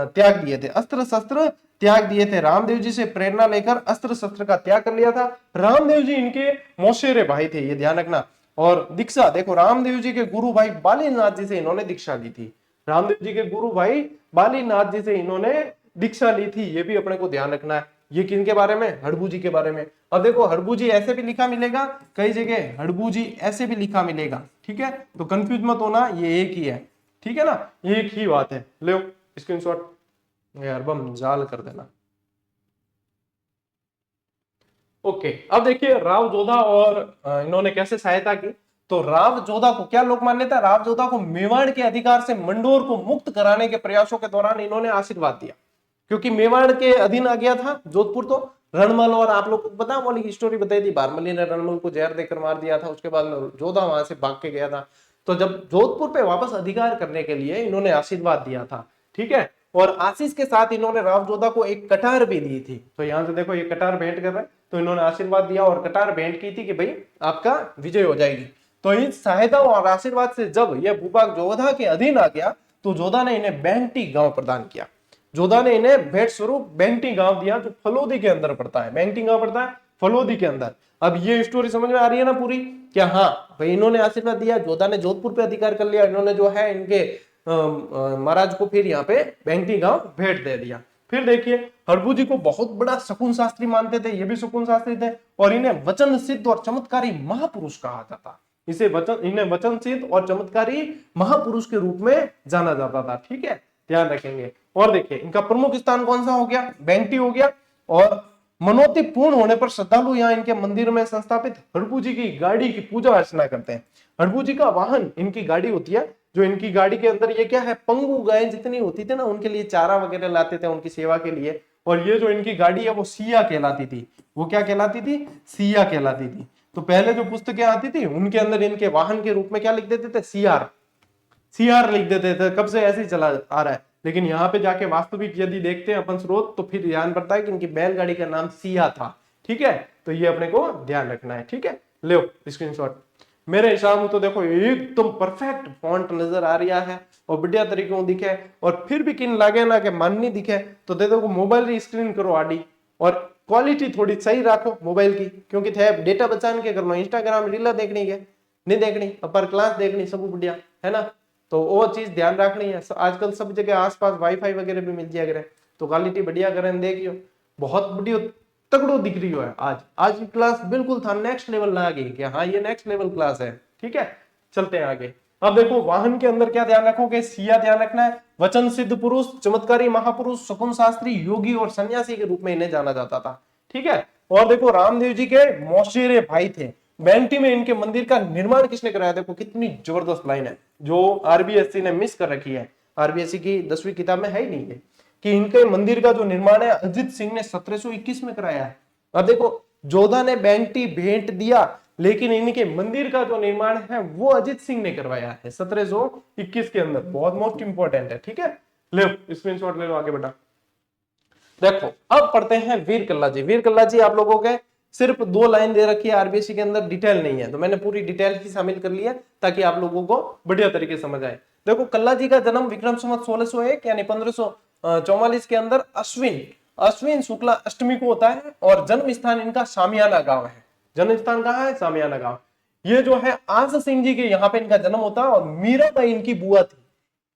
त्याग दिए थे, अस्त्र शस्त्र त्याग दिए थे। रामदेव जी से प्रेरणा लेकर अस्त्र शस्त्र का त्याग कर लिया था। रामदेव जी इनके मौसेरे भाई थे, ये ध्यान रखना। और दीक्षा देखो, रामदेव जी के गुरु भाई बालीनाथ जी से इन्होंने दीक्षा ली थी, रामदेव जी के गुरु भाई बालीनाथ जी से इन्होंने दीक्षा ली थी, ये भी अपने को ध्यान रखना है। ये किनके बारे में? हड़बू जी के बारे में। अब देखो हड़बू जी ऐसे भी लिखा मिलेगा, कई जगह हड़बू जी ऐसे भी लिखा मिलेगा। ठीक है, तो कंफ्यूज मत होना, ये एक ही है। ठीक है ना, एक ही बात है। लो स्क्रीनशॉट, हरबम जाल कर देना। ओके, अब देखिए राव जोधा और इन्होंने कैसे सहायता की। तो राव जोधा को क्या लोक मान्यता, राव जोधा को मेवाड़ के अधिकार से मंडोर को मुक्त कराने के प्रयासों के दौरान इन्होंने आशीर्वाद दिया, क्योंकि मेवाड़ के अधीन आ गया था जोधपुर। तो रणमल, और आप लोग को पता वाली की स्टोरी बताई थी, बारमली ने रणमल को जहर देकर मार दिया था, उसके बाद जोधा वहां से भाग के गया था। तो जब जोधपुर पे वापस अधिकार करने के लिए इन्होंने आशीर्वाद दिया था। ठीक है, और आशीष के साथ इन्होंने राव जोधा को एक कटार भी दी थी। तो यहां से देखो ये कटार भेंट कर रहे हैं, तो इन्होंने आशीर्वाद दिया और कटार भेंट की थी कि भाई आपका विजय हो जाएगी। तो इस सहायता और आशीर्वाद से जब यह भूभाग जोधा के अधीन आ गया, तो जोधा ने इन्हें बेंगटी गांव प्रदान किया। जोधा ने इन्हें भेंट स्वरूप बेंगटी गांव दिया, जो फलोदी के अंदर पड़ता है। बेंगटी गांव पड़ता है फलोदी के अंदर। अब ये स्टोरी समझ में आ रही है ना पूरी? क्या हाँ भाई, इन्होंने आशीर्वाद दिया, जोधा ने जोधपुर पे अधिकार कर लिया, इन्होंने जो है इनके महाराज को फिर यहाँ पे बेंगटी गांव भेंट दे दिया। फिर देखिए हड़बू जी को बहुत बड़ा शकुन शास्त्री मानते थे, ये भी शकुन शास्त्री थे, और इन्हें वचन सिद्ध और चमत्कारी महापुरुष कहा जाता। इन्हें वचन सिद्ध और चमत्कारी महापुरुष के रूप में जाना जाता था। ठीक है, ध्यान रखेंगे। और देखिए इनका प्रमुख स्थान कौन सा हो गया? बेंगटी हो गया। और मनोती पूर्ण होने पर श्रद्धालु यहाँ इनके मंदिर में संस्थापित हड़बू जी की गाड़ी की पूजा अर्चना करते हैं। हड़बू जी का वाहन इनकी गाड़ी होती है, जो इनकी गाड़ी के अंदर ये क्या है, पंगु गाय जितनी होती थी ना, उनके लिए चारा वगैरह लाते थे उनकी सेवा के लिए। और ये जो इनकी गाड़ी है वो सिया कहलाती थी। वो क्या कहलाती थी? सिया कहलाती थी। तो पहले जो पुस्तकें आती थी उनके अंदर इनके वाहन के रूप में क्या लिख देते थे? सीआर, सीआर लिख देते थे। कब से ऐसे ही चला आ रहा है, लेकिन यहाँ पे जाके वास्तविक यदि देखते हैं अपन स्रोत, तो फिर ध्यान पड़ता है कि इनकी बैलगाड़ी का नाम सिया था। ठीक है, तो ये अपने को ध्यान रखना है। ठीक है, लो स्क्रीनशॉट। मेरे हिसाब में तो देखो एकदम परफेक्ट फॉन्ट नजर आ रहा है और बढ़िया तरीके दिखे, और फिर भी किन लागे ना कि माननी दिखे, तो दे दो मोबाइल री स्क्रीन करो आडी, और क्वालिटी थोड़ी सही रखो मोबाइल की, क्योंकि थे डेटा बचाने के करना, इंस्टाग्राम रीला देखनी है नहीं देखनी, अपर क्लास देखनी, सब बढ़िया है ना। तो वो चीज ध्यान रखनी है। आजकल सब जगह आसपास वाईफाई वगैरह भी मिल जाएगा, तो क्वालिटी बढ़िया करें देखियो, बहुत बढ़िया तगड़ो दिख रही है। आज की क्लास बिल्कुल था नेक्स्ट लेवल ना गई कि हाँ ये नेक्स्ट लेवल क्लास है। ठीक है, चलते हैं आगे। अब देखो वाहन के अंदर क्या ध्यान रखोगे, सिया ध्यान रखना है। वचन सिद्ध पुरुष, चमत्कारी महापुरुष, शकुन शास्त्री, योगी और सन्यासी के रूप में इन्हें जाना जाता था। ठीक है, और देखो रामदेव जी के मौसेरे भाई थे। बेंटी में इनके मंदिर का निर्माण किसने कराया, देखो कितनी जबरदस्त लाइन है जो आरबीएससी ने मिस कर रखी है। आरबीएससी की 10वीं किताब में है ही नहीं है कि इनके मंदिर का जो निर्माण है अजित सिंह ने 1721 में कराया है। अब देखो जोधा ने बेंटी भेंट दिया, लेकिन इनके मंदिर का जो निर्माण है वो अजित सिंह ने करवाया है 1721 के अंदर। बहुत मोस्ट इंपोर्टेंट है। ठीक है, ले स्क्रीनशॉट ले लो, आगे बढ़ा। देखो अब पढ़ते हैं वीर कल्ला जी। वीर कल्ला जी आप लोगों के सिर्फ 2 लाइन दे रखी है आरबीएससी के अंदर, डिटेल नहीं है, तो मैंने पूरी डिटेल ही शामिल कर लिया ताकि आप लोगों को बढ़िया तरीके से समझ आए। देखो कल्ला जी का जन्म विक्रम संवत 1601 यानी 1544 के अंदर अश्विन शुक्ला अष्टमी को होता है, और जन्म स्थान इनका सामियाना गांव है। जन्म स्थान कहाँ है, सामियाना गांव। ये जो है आस सिंह जी के यहाँ पे इनका जन्म होता है, और मीराबाई इनकी बुआ थी।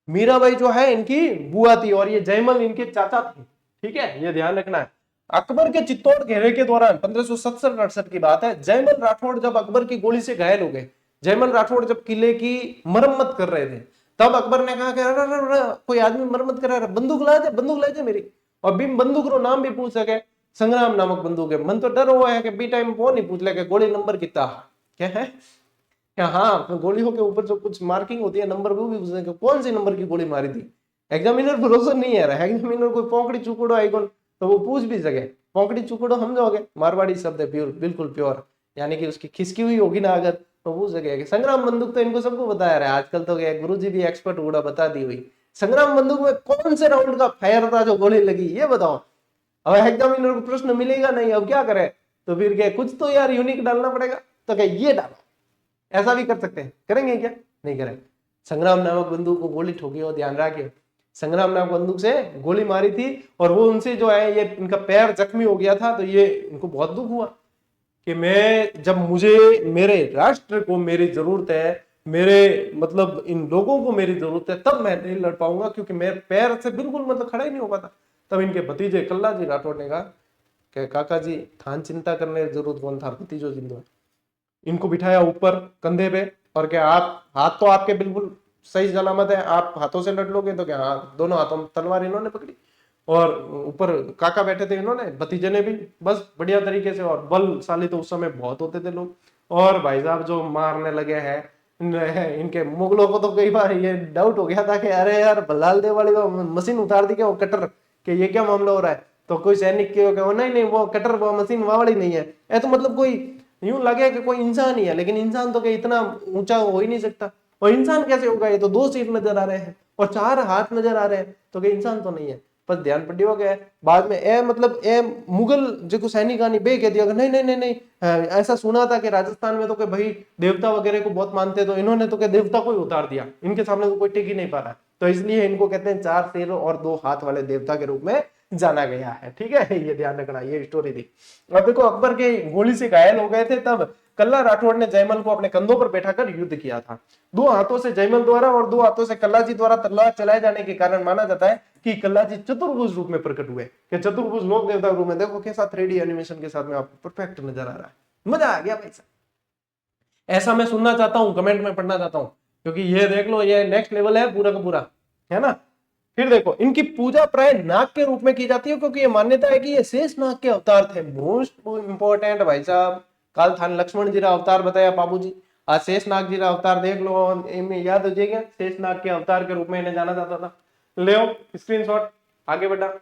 मीराबाई जो है इनकी बुआ थी, और ये जयमल इनके चाचा थे। ठीक है, ये ध्यान रखना है। अकबर के चित्तौड़ घेरे के दौरान 1567-68 की बात है, जयमल राठौड़ जब अकबर की गोली से घायल हो गए, जयमल राठौड़ जब किले की मरम्मत कर रहे थे, तब अकबर ने कहा कि अरे कोई आदमी मरम्मत कर रहा है, बंदूक ला दे मेरी। और बिन बंदूक रो नाम भी पूछ सके, संग्राम नामक बंदूक है। मन तो डर हुआ है कि बी टाइम वो नहीं पूछ ले गोली नंबर कितना क्या है, क्या हाँ गोलियों के ऊपर जो कुछ मार्किंग होती है नंबर, वो भी पूछ सके कौन सी नंबर की गोली मारी थी। एग्जामिनर भरोसा नहीं है रहा, एग्जामिनर कोई पोकड़ी चुकड़ो आइकन तो वो पूछ भी सके। पोकड़ी चुकड़ो समझोगे, मारवाड़ी शब्द है, प्योर बिल्कुल प्योर, यानी कि उसकी खिसकी हुई होगी ना अगर, तो पूछ सके। संग्राम बंदूक तो इनको सबको बताया रहा है आजकल, तो गुरुजी भी एक्सपर्ट उड़ा बता दी हुई। संग्राम बंदूक में कौन से राउंड का फायर था जो गोली लगी, ये बताओ। अब एग्जामिनर को प्रश्न मिलेगा नहीं, अब क्या करे, तो फिर क्या कुछ तो यार यूनिक डालना पड़ेगा, तो क्या ये डालो। ऐसा भी कर सकते हैं, करेंगे क्या, नहीं करेंगे। संग्राम नामक बंदूक को गोली ठोकी हो, ध्यान रखिए संग्राम नामक बंदूक से गोली मारी थी, और वो उनसे जो है ये इनका पैर जख्मी हो गया था, तो ये इनको बहुत दुख हुआ कि मैं जब मुझे मेरे राष्ट्र को मेरी जरूरत है, मेरे मतलब इन लोगों को मेरी जरूरत है, तब मैं नहीं लड़ पाऊंगा, क्योंकि मेरे पैर से बिल्कुल मतलब खड़ा ही नहीं हो पाता। तब इनके भतीजे कल्ला जी राठौड़ ने कहा कि काका जी थान चिंता करने की जरूरत कौन था, भतीजो जिंदो है। इनको बिठाया ऊपर कंधे पे, और क्या आप हाथ तो आपके बिल्कुल सही सलामत है, आप हाथों से लड़ लोगे, तो क्या हाँ, दोनों हाथों में तलवार इन्होंने पकड़ी, और ऊपर काका बैठे थे इन्होंने, भतीजे ने भी बस बढ़िया तरीके से। और बलशाली तो उस समय बहुत होते थे लोग, और भाई साहब जो मारने लगे हैं इनके मुगलों को, तो कई बार ये डाउट हो गया था कि अरे यार बल्लाल देव वाली मशीन उतार दी क्या, वो कटर कि ये क्या मामला हो रहा है। तो कोई सैनिक के नहीं वो कटर वो मशीन वहां वाली नहीं है, ऐ तो मतलब कोई यूं लगे कि कोई इंसान ही है, लेकिन इंसान तो क्या इतना ऊंचा हो ही नहीं सकता, और इंसान कैसे होगा, ये तो 2 सिर नजर आ रहे हैं और 4 हाथ नजर आ रहे हैं, तो क्या इंसान तो नहीं है। पर ध्यान पड़ी हो गया बाद में ए मतलब ए मुगल जो सैनिक आनी बे कह दिया नहीं नहीं नहीं नहीं, ऐसा सुना था कि राजस्थान में तो के भाई देवता वगैरह को बहुत मानते, तो इन्होंने तो क्या देवता को ही उतार दिया, इनके सामने तो कोई टिक ही नहीं पा रहा, तो इसलिए इनको कहते हैं 4 सिर और 2 हाथ वाले देवता के रूप में जाना गया है। ठीक है, ये ध्यान रखना, ये स्टोरी थी। अब देखो अकबर के गोली से घायल हो गए थे, तब कल्ला राठौड़ ने जयमल को अपने कंधों पर बैठाकर युद्ध किया था। 2 हाथों से जयमल द्वारा और 2 हाथों से कल्ला जी द्वारा तलवार चलाए जाने के कारण माना जाता है कि कल्ला जी चतुर्भुज रूप में प्रकट हुए, कि चतुर्भुज लोक देवता रूप में। देखो कैसा 3D एनिमेशन के साथ में आपको परफेक्ट नजर आ रहा है, मजा आ गया भाई साहब। ऐसा मैं सुनना चाहता हूं, कमेंट में पढ़ना चाहता हूं, क्योंकि ये देख लो ये नेक्स्ट लेवल है पूरा का पूरा, है ना। फिर देखो इनकी पूजा प्राय नाग के रूप में की जाती है, क्योंकि ये मान्यता है कि ये शेष नाग के अवतार थे। मोस्ट इंपोर्टेंट भाई साहब, काल थान लक्ष्मण जी का अवतार बताया बाबू जी, आज शेष नाग जी का अवतार देख लो, इनमें याद हो जाएगा शेष नाग के अवतार के रूप में इन्हें जाना जाता था। ले स्क्रीनशॉट, आगे बढ़ा।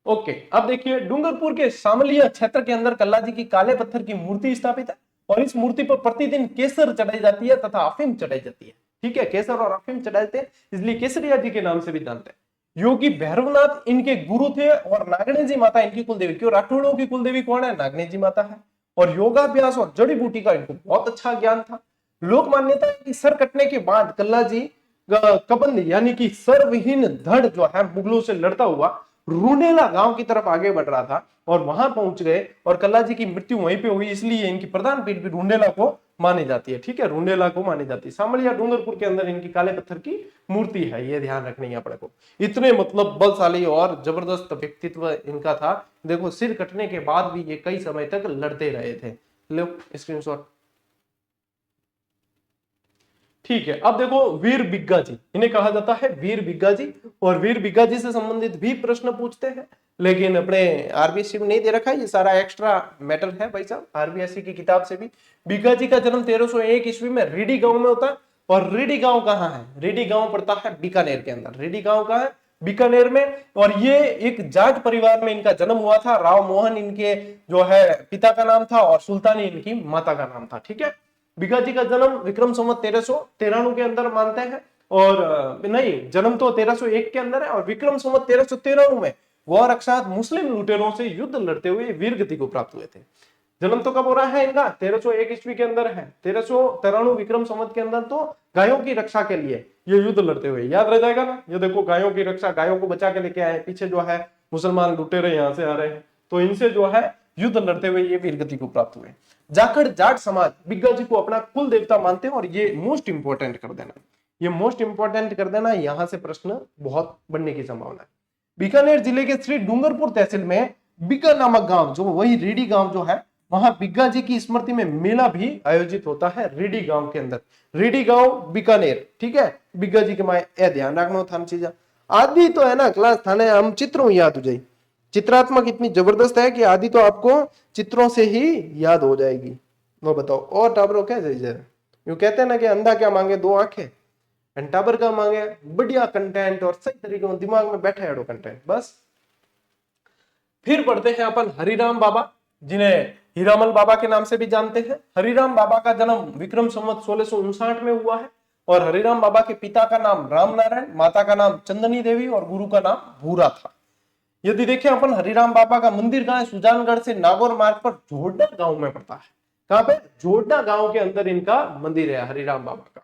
ओके, अब देखिए डूंगरपुर के शामलिया क्षेत्र के अंदर कल्ला जी की काले पत्थर की मूर्ति स्थापित है, और इस मूर्ति पर प्रतिदिन केसर चढ़ाई जाती है तथा अफीम चढ़ाई जाती है। ठीक है, केसर और अफीम चढ़ाते हैं, इसलिए केसरिया जी के नाम से भी जानते हैं। योगी भैरवनाथ इनके गुरु थे, और नागणी जी माता इनकी कुलदेवी। क्यों, राठौड़ों की कुलदेवी कौन है, नागणी जी माता है। और योगाभ्यास और जड़ी बूटी का इनको बहुत अच्छा ज्ञान था। लोक मान्यता है कि सर कटने के बाद कल्ला जी कबंध यानी कि सरविहीन धड़ जो है मुगलों से लड़ता हुआ रूनेला गांव की तरफ आगे बढ़ रहा था और वहां पहुंच गए और कल्ला जी की मृत्यु वहीं पे हुई, इसलिए इनकी प्रधान पीठ भी रूनेला को मानी जाती है। ठीक है, रूनेला को मानी जाती है। शामलिया डूंगरपुर के अंदर इनकी काले पत्थर की मूर्ति है, ये ध्यान रखनी है अपने को। इतने मतलब बलशाली और जबरदस्त व्यक्तित्व इनका था। देखो सिर कटने के बाद भी ये कई समय तक लड़ते रहे थे। लो स्क्रीनशॉट। ठीक है, अब देखो वीर बिग्गा जी, इन्हें कहा जाता है वीर बिग्गा जी। और वीर बिग्गा जी से संबंधित भी प्रश्न पूछते हैं, लेकिन अपने आरबीएससी में नहीं दे रखा है, ये सारा एक्स्ट्रा मैटर है भाई साहब आरबीएससी की किताब से भी। बिग्गा जी का जन्म 1301 ईस्वी में रीडी गांव में होता है। और रीडी गांव कहाँ है? रीडी गांव पड़ता है बीकानेर के अंदर। रीडी गांव कहाँ है? बीकानेर में। और ये एक जाट परिवार में इनका जन्म हुआ था। राव मोहन इनके जो है पिता का नाम था और सुल्तानी इनकी माता का नाम था। ठीक है, बिग्गा जी का जन्म विक्रम संवत 1393 के अंदर मानते हैं। और नहीं, जन्म तो 1301 के अंदर है और विक्रम संवत 1393 में गौर अक्षात मुस्लिम लुटेरों से युद्ध लड़ते हुए वीरगति को प्राप्त हुए थे। जन्म तो कब हो रहा है इनका? 1301 ईस्वी के अंदर है। 1393 विक्रम संवत के अंदर तो गायों की रक्षा के लिए ये युद्ध लड़ते हुए, याद रह जाएगा ना। ये देखो गायों की रक्षा, गायों को बचा के लेके आए, पीछे जो है मुसलमान लुटेरे यहां से आ रहे हैं, तो इनसे जो है युद्ध लड़ते हुए ये वीरगति को प्राप्त हुए। जाखड़ जाट समाज बिग्गा जी को अपना कुल देवता मानते हैं। और ये मोस्ट इंपोर्टेंट कर देना, ये मोस्ट इंपोर्टेंट कर देना, यहां से प्रश्न बहुत बनने की संभावना है। बीकानेर जिले के श्री डूंगरपुर तहसील में बिग्गा नामक गांव, जो वही रीडी गांव जो है, वहां बिग्गा जी की स्मृति में मेला भी आयोजित होता है रीडी गांव के अंदर। रीडी गांव बीकानेर। ठीक है, बिग्गा जी के माए ए ध्यान रखना थान चीजा आदि तो है ना क्लास थाने हम चित्रों याद हो जाए। चित्रात्मक इतनी जबरदस्त है कि आदि तो आपको चित्रों से ही याद हो जाएगी। वो बताओ और टाबरो क्या चाहिए? यूं कहते हैं ना कि अंधा क्या मांगे? दो आंखें। टाबर का मांगे बढ़िया कंटेंट और सही तरीके में दिमाग में बैठा है कंटेंट, बस। फिर पढ़ते हैं अपन हरिराम बाबा, जिन्हें हीरामल बाबा के नाम से भी जानते हैं। हरिराम बाबा का जन्म विक्रम संवत 1659 में हुआ है। और हरिराम बाबा के पिता का नाम राम नारायण, माता का नाम चंदनी देवी और गुरु का नाम भूरा था। यदि देखें अपन हरिराम बाबा का मंदिर कहाँ है? सुजानगढ़ से नागौर मार्ग पर जोड़ना गांव में पड़ता है। कहां पे? जोड़ना गांव के अंदर इनका मंदिर है हरिराम बाबा का।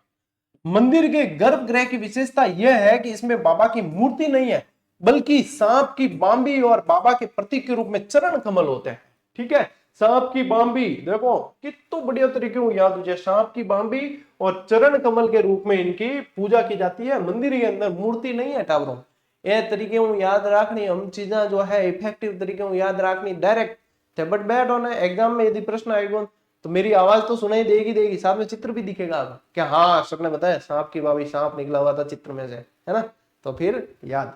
मंदिर के गर्भगृह की विशेषता यह है कि इसमें बाबा की मूर्ति नहीं है, बल्कि सांप की बांबी और बाबा के प्रतीक के रूप में चरण कमल होते हैं। ठीक है, सांप की बांबी, देखो कितना बढ़िया तरीके को याद हो जाए। सांप की बांबी और चरण कमल के रूप में इनकी पूजा की जाती है। मंदिर के अंदर मूर्ति नहीं है टावरों। ये तरीके याद रखनी, हम चीजें जो है इफेक्टिव तरीके याद रखनी। डायरेक्ट बट बैठ होना एग्जाम में यदि प्रश्न आएगा तो मेरी आवाज तो सुनाई देगी, साथ में चित्र भी दिखेगा क्या? हाँ, सर ने बताया सांप की बाबी, सांप निकला हुआ था चित्र में से, है ना? तो फिर याद।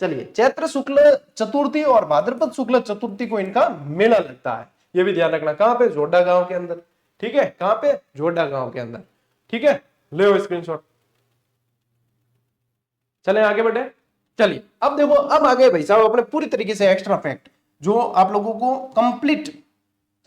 चलिए, चैत्र शुक्ल चतुर्थी और भाद्रपद शुक्ल चतुर्थी को इनका मेला लगता है, ये भी ध्यान रखना। कहां पे? जोड़ा गांव के अंदर। ठीक है, कहां पे? जोड़ा गांव के अंदर। ठीक है, ले स्क्रीनशॉट। चले आगे बढ़े। चलिए अब देखो, अब आगे भाई साहब अपने पूरी तरीके से एक्स्ट्रा फैक्ट जो आप लोगों को कंप्लीट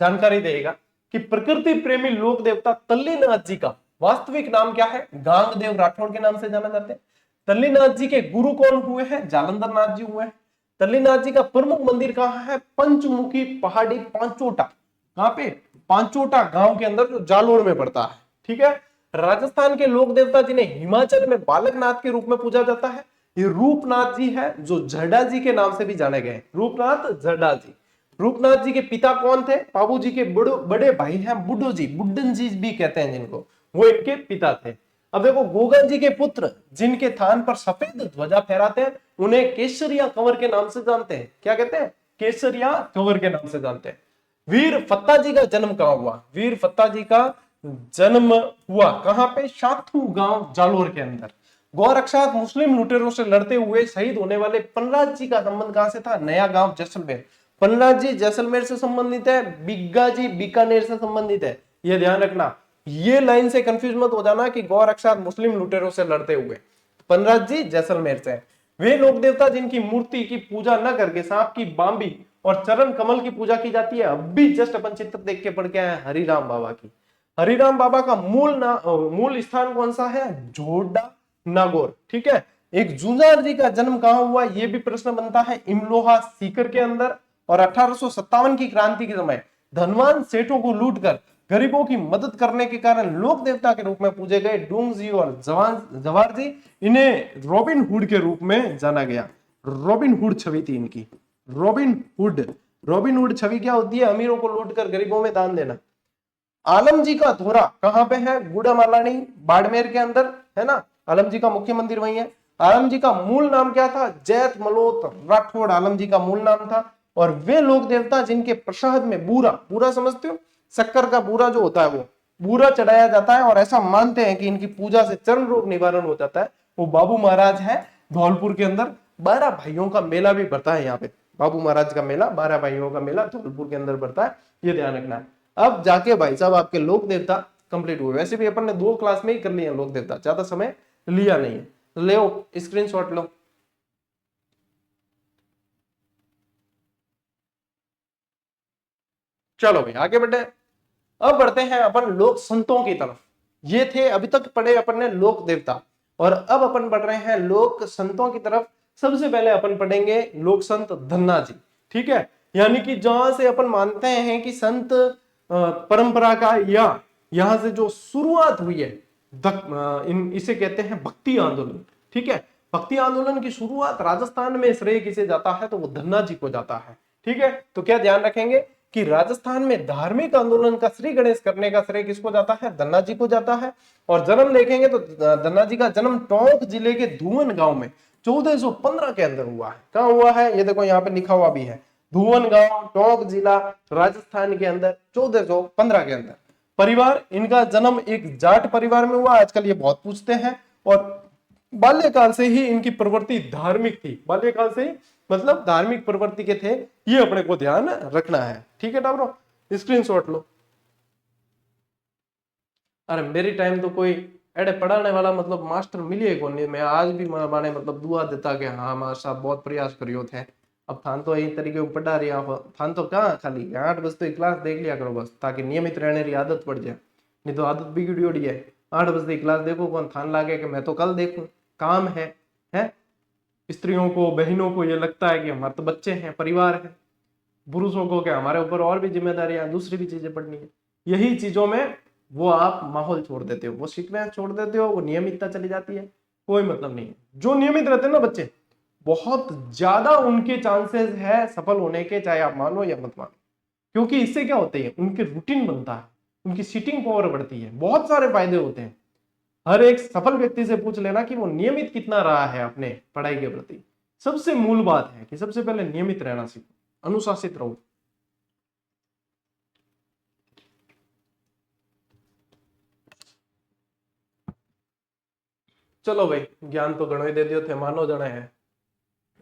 जानकारी देगा कि प्रकृति प्रेमी लोक देवता तल्लीनाथ जी का वास्तविक नाम क्या है? गांगदेव राठौड़ के नाम से जाना जाते हैं। तल्लीनाथ जी के गुरु कौन हुए हैं? जालंधर नाथ जी हुए हैं। तल्लीनाथ जी का प्रमुख मंदिर कहां है? पंचमुखी पहाड़ी पांचोटा। कहां पे? पांचोटा गांव के अंदर, जो जालोर में पड़ता है। ठीक है, राजस्थान के लोक देवता जिन्हें हिमाचल में बालकनाथ के रूप में पूजा जाता है, ये रूपनाथ जी है, जो झड्डा जी के नाम से भी जाने गए। रूपनाथ झड्डा जी। रूपनाथ जी के पिता कौन थे? बाबू जी के बड़े भाई हैं बुड्ढो जी, बुड्ढन जी भी कहते हैं जिनको, वो इनके पिता थे। अब देखो, गोगा जी के पुत्र जिनके थान पर सफेद ध्वजा फहराते हैं, उन्हें केसरिया कंवर के नाम से जानते हैं। क्या कहते हैं? केसरिया कंवर के नाम से जानते हैं। वीर फत्ता जी का जन्म कहां हुआ? वीर फत्ता जी का जन्म हुआ कहां पे? शाथू गांव जालोर के अंदर। गौरक्षात मुस्लिम लुटेरों से लड़ते हुए शहीद होने वाले पन्नाज जी का संबंध कहां से था? नया गांव जैसलमेर। पन्नाज जी जैसलमेर से संबंधित है, बिग्गा जी बीकानेर से संबंधित है, यह ध्यान रखना। ये लाइन से कंफ्यूज मत हो जाना कि गौरक्षात मुस्लिम लुटेरों से लड़ते हुए। पन्नाज जी जैसलमेर से। वे लोक देवता जिनकी मूर्ति की पूजा न करके सांप की बांबी और चरण कमल की पूजा की जाती है, अब भी जस्ट अपन चित्र देख के पढ़ के आए हरिराम बाबा की। हरिराम बाबा का मूल स्थान कौन सा है? जोड़ा नागौर। ठीक है, एक जूंजार जी का जन्म कहां हुआ? यह भी प्रश्न बनता है। इमलोहा सीकर के अंदर। और 1857 की क्रांति के समय धनवान सेठों को लूटकर गरीबों की मदद करने के कारण लोक देवता के रूप में पूजे गए डूंग जी और जवार जी, इन्हें रॉबिन हुड के रूप में जाना गया। रॉबिन हुड छवि थी इनकी। रॉबिन हुड छवि क्या होती है? अमीरों को लूट कर गरीबों में दान देना। आलम जी का धोरा कहां पे है? गुड़ामालानी बाड़मेर के अंदर है ना। आलम जी का मुख्य मंदिर वही है। आलम जी का मूल नाम क्या था? जैत मलोत राठौड़ आलम जी का मूल नाम था। और वे लोक देवता जिनके प्रसाद में बूरा, बूरा समझते हो, शक्कर का बूरा जो होता है वो बूरा चढ़ाया जाता है, और ऐसा मानते हैं कि इनकी पूजा से चर्म रोग निवारण हो जाता है, वो बाबू महाराज है धौलपुर के अंदर। 12 भाइयों का मेला भी पड़ता है यहाँ पे। बाबू महाराज का मेला, 12 भाइयों का मेला धौलपुर के अंदर पड़ता है, ये ध्यान रखना है। अब जाके भाई साहब आपके लोक देवता कंप्लीट हुए। वैसे भी अपन ने 2 क्लास में ही कर लिए लोक देवता, ज्यादा समय लिया नहीं है। ले स्क्रीनशॉट लो। चलो भाई आगे बढ़े। अब बढ़ते हैं अपन लोक संतों की तरफ। ये थे अभी तक पढ़े अपन ने लोक देवता, और अब अपन बढ़ रहे हैं लोक संतों की तरफ। सबसे पहले अपन पढ़ेंगे लोक संत धन्ना जी, ठीक है। यानी कि जहां से अपन मानते हैं कि संत परंपरा का, या यहां से जो शुरुआत हुई है, इसे कहते हैं भक्ति आंदोलन, ठीक है। भक्ति आंदोलन की शुरुआत राजस्थान में श्रेय किसे जाता है? तो वो धन्ना जी को जाता है, ठीक है। तो क्या ध्यान रखेंगे कि राजस्थान में धार्मिक आंदोलन का श्री गणेश करने का श्रेय किसको जाता है? धन्ना जी को जाता है। और जन्म देखेंगे तो धन्ना जी का जन्म टोंक जिले के धुवन गांव में 1415 के अंदर हुआ है। कहां हुआ है? ये देखो यहाँ पे लिखा हुआ भी है, धुवन गांव, टोंक जिला, राजस्थान के अंदर 1415 के अंदर। परिवार, इनका जन्म एक जाट परिवार में हुआ। आजकल ये बहुत पूछते हैं। और बाल्यकाल से ही इनकी प्रवृत्ति धार्मिक थी। बाल्यकाल से ही मतलब धार्मिक प्रवृत्ति के थे, ये अपने को ध्यान रखना है, ठीक है टाबरो। स्क्रीनशॉट लो। अरे मेरी टाइम तो कोई एडे पढ़ाने वाला मतलब मास्टर मिले को नहीं। मैं आज भी माने मतलब दुआ देता कि हाँ मास्टर साहब बहुत प्रयास करियो थे। अब थान तो यही तरीके पढ़ा रही आप, थान तो कहाँ खाली 8 बजे तो क्लास देख लिया करो बस, ताकि नियमित रहने की आदत पड़ जाए। नहीं तो आदत बिगड़ी उड़ी है। 8 बजे क्लास देखो, कौन थान लागे कि मैं तो कल देखूं, काम है। स्त्रियों को, बहनों को ये लगता है कि हमारे तो बच्चे हैं, परिवार है। पुरुषों को क्या, हमारे ऊपर और भी जिम्मेदारियां, दूसरी भी चीजें पढ़नी है। यही चीजों में वो आप माहौल छोड़ देते हो, वो सीखना छोड़ देते हो, वो नियमितता चली जाती है, कोई मतलब नहीं है। जो नियमित रहते हैं ना बच्चे, बहुत ज्यादा उनके चांसेस है सफल होने के, चाहे आप मानो या मत मानो। क्योंकि इससे क्या होते हैं, उनके रूटीन बनता है, उनकी सीटिंग पावर बढ़ती है, बहुत सारे फायदे होते हैं। हर एक सफल व्यक्ति से पूछ लेना कि वो नियमित कितना रहा है अपने पढ़ाई के प्रति। सबसे मूल बात है कि सबसे पहले नियमित रहना सीखो, अनुशासित रहो। चलो भाई, ज्ञान तो घणो ही दे दियो थे, मानो जने है।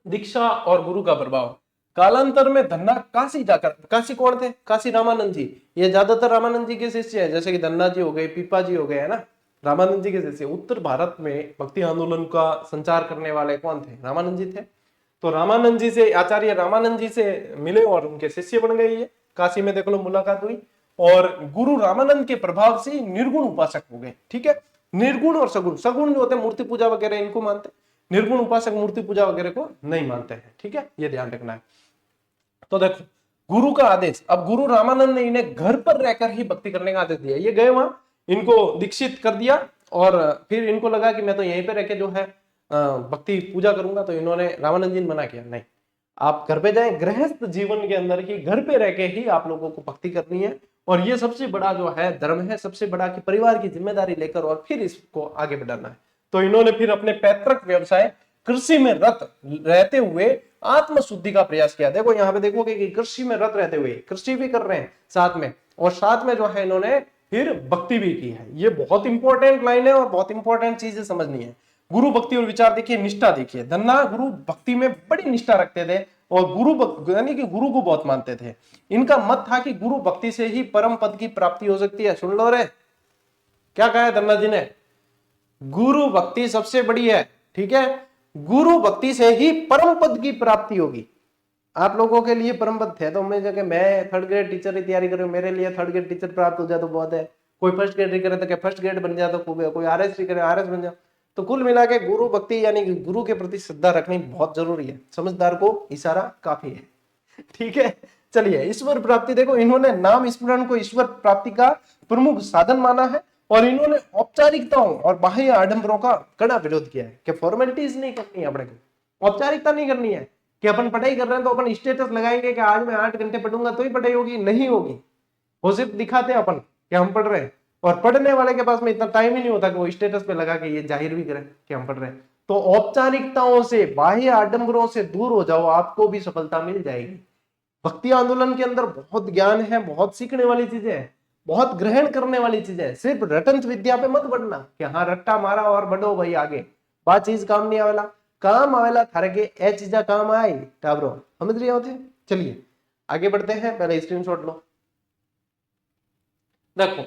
दीक्षा और गुरु का प्रभाव। कालांतर में धन्ना काशी जाकर, काशी कौन थे? काशी रामानंद जी। ये ज्यादातर रामानंद जी के शिष्य है, जैसे कि धन्ना जी हो गए, पीपा जी हो गए, है ना, रामानंद जी के शिष्य। उत्तर भारत में भक्ति आंदोलन का संचार करने वाले कौन थे? रामानंद जी थे। तो रामानंद जी से, आचार्य रामानंद जी से मिले और उनके शिष्य बन गए। ये काशी में देख लो मुलाकात हुई। और गुरु रामानंद के प्रभाव से निर्गुण उपासक हो गए, ठीक है। निर्गुण और सगुण, सगुण जो होते हैं मूर्ति पूजा वगैरह इनको मानते, निर्गुण उपासक मूर्ति पूजा वगैरह को नहीं मानते हैं, ठीक है, ये ध्यान रखना है। तो देखो, गुरु का आदेश, अब गुरु रामानंद ने इन्हें घर पर रहकर ही भक्ति करने का आदेश दिया। ये गए वहां, इनको दीक्षित कर दिया, और फिर इनको लगा कि मैं तो यहीं पे रह के जो है भक्ति पूजा करूंगा। तो इन्होंने, रामानंद जी ने मना किया, नहीं, आप घर पे जाएं, गृहस्थ जीवन के अंदर ही घर पे रह के ही आप लोगों को भक्ति करनी है। और ये सबसे बड़ा जो है धर्म है, सबसे बड़ा कि परिवार की जिम्मेदारी लेकर और फिर इसको आगे बढ़ाना है। तो इन्होंने फिर अपने पैतृक व्यवसाय कृषि में रत रहते हुए आत्म शुद्धि का प्रयास किया। देखो यहाँ पे देखोगे कि कृषि में रत रहते हुए कृषि भी कर रहे हैं साथ में, और साथ में जो है इन्होंने फिर भक्ति भी की है। ये बहुत इंपॉर्टेंट लाइन है और बहुत इंपॉर्टेंट चीजें समझनी है। गुरु भक्ति और विचार देखिए, निष्ठा देखिए, धन्ना गुरु भक्ति में बड़ी निष्ठा रखते थे और गुरु यानी कि गुरु को बहुत मानते थे। इनका मत था कि गुरु भक्ति से ही परम पद की प्राप्ति हो सकती है। सुन लो रे, क्या कहा है धन्ना जी ने? गुरु भक्ति सबसे बड़ी है, ठीक है, गुरु भक्ति से ही परम पद की प्राप्ति होगी। आप लोगों के लिए परम पद थे तो मैं जगह मैं थर्ड ग्रेड टीचर की तैयारी करूं, मेरे लिए थर्ड ग्रेड टीचर प्राप्त हो जाए तो बहुत है। कोई फर्स्ट ग्रेड करे तो क्या फर्स्ट ग्रेड बन जाए, तो कोई आरएस करे आरएस बन जाए। तो कुल मिला के गुरु भक्ति यानी कि गुरु के प्रति श्रद्धा रखनी बहुत जरूरी है। समझदार को इशारा काफी है, ठीक है। चलिए, ईश्वर प्राप्ति देखो, इन्होंने नाम स्मरण को ईश्वर प्राप्ति का प्रमुख साधन माना है, और इन्होंने औपचारिकताओं और बाह्य आडंबरों का कड़ा विरोध किया है कि फॉर्मेलिटीज नहीं करनी है अपने को, औपचारिकता नहीं करनी है कि अपन पढ़ाई कर रहे हैं तो अपन स्टेटस लगाएंगे कि आज मैं 8 घंटे पढ़ूंगा तो ही पढ़ाई होगी, नहीं होगी। वो सिर्फ दिखाते हैं अपन कि हम पढ़ रहे हैं, और पढ़ने वाले के पास में इतना टाइम ही नहीं होता कि वो स्टेटस पे लगा के ये जाहिर भी करें कि हम पढ़ रहे हैं। तो औपचारिकताओं से, बाह्य आडंबरों से दूर हो जाओ, आपको भी सफलता मिल जाएगी। भक्ति आंदोलन के अंदर बहुत ज्ञान है, बहुत सीखने वाली चीजें हैं, बहुत ग्रहण करने वाली चीजें हैं। सिर्फ रटन विद्या पे मत बढ़ना कि हाँ रट्टा मारा और बढ़ो भाई आगे, बात चीज काम नहीं आवेला, काम आवेला थारे के ए चीजा काम आई टाबरो, समझ रहे होते। चलिए आगे बढ़ते हैं, पहले स्क्रीनशॉट लो। देखो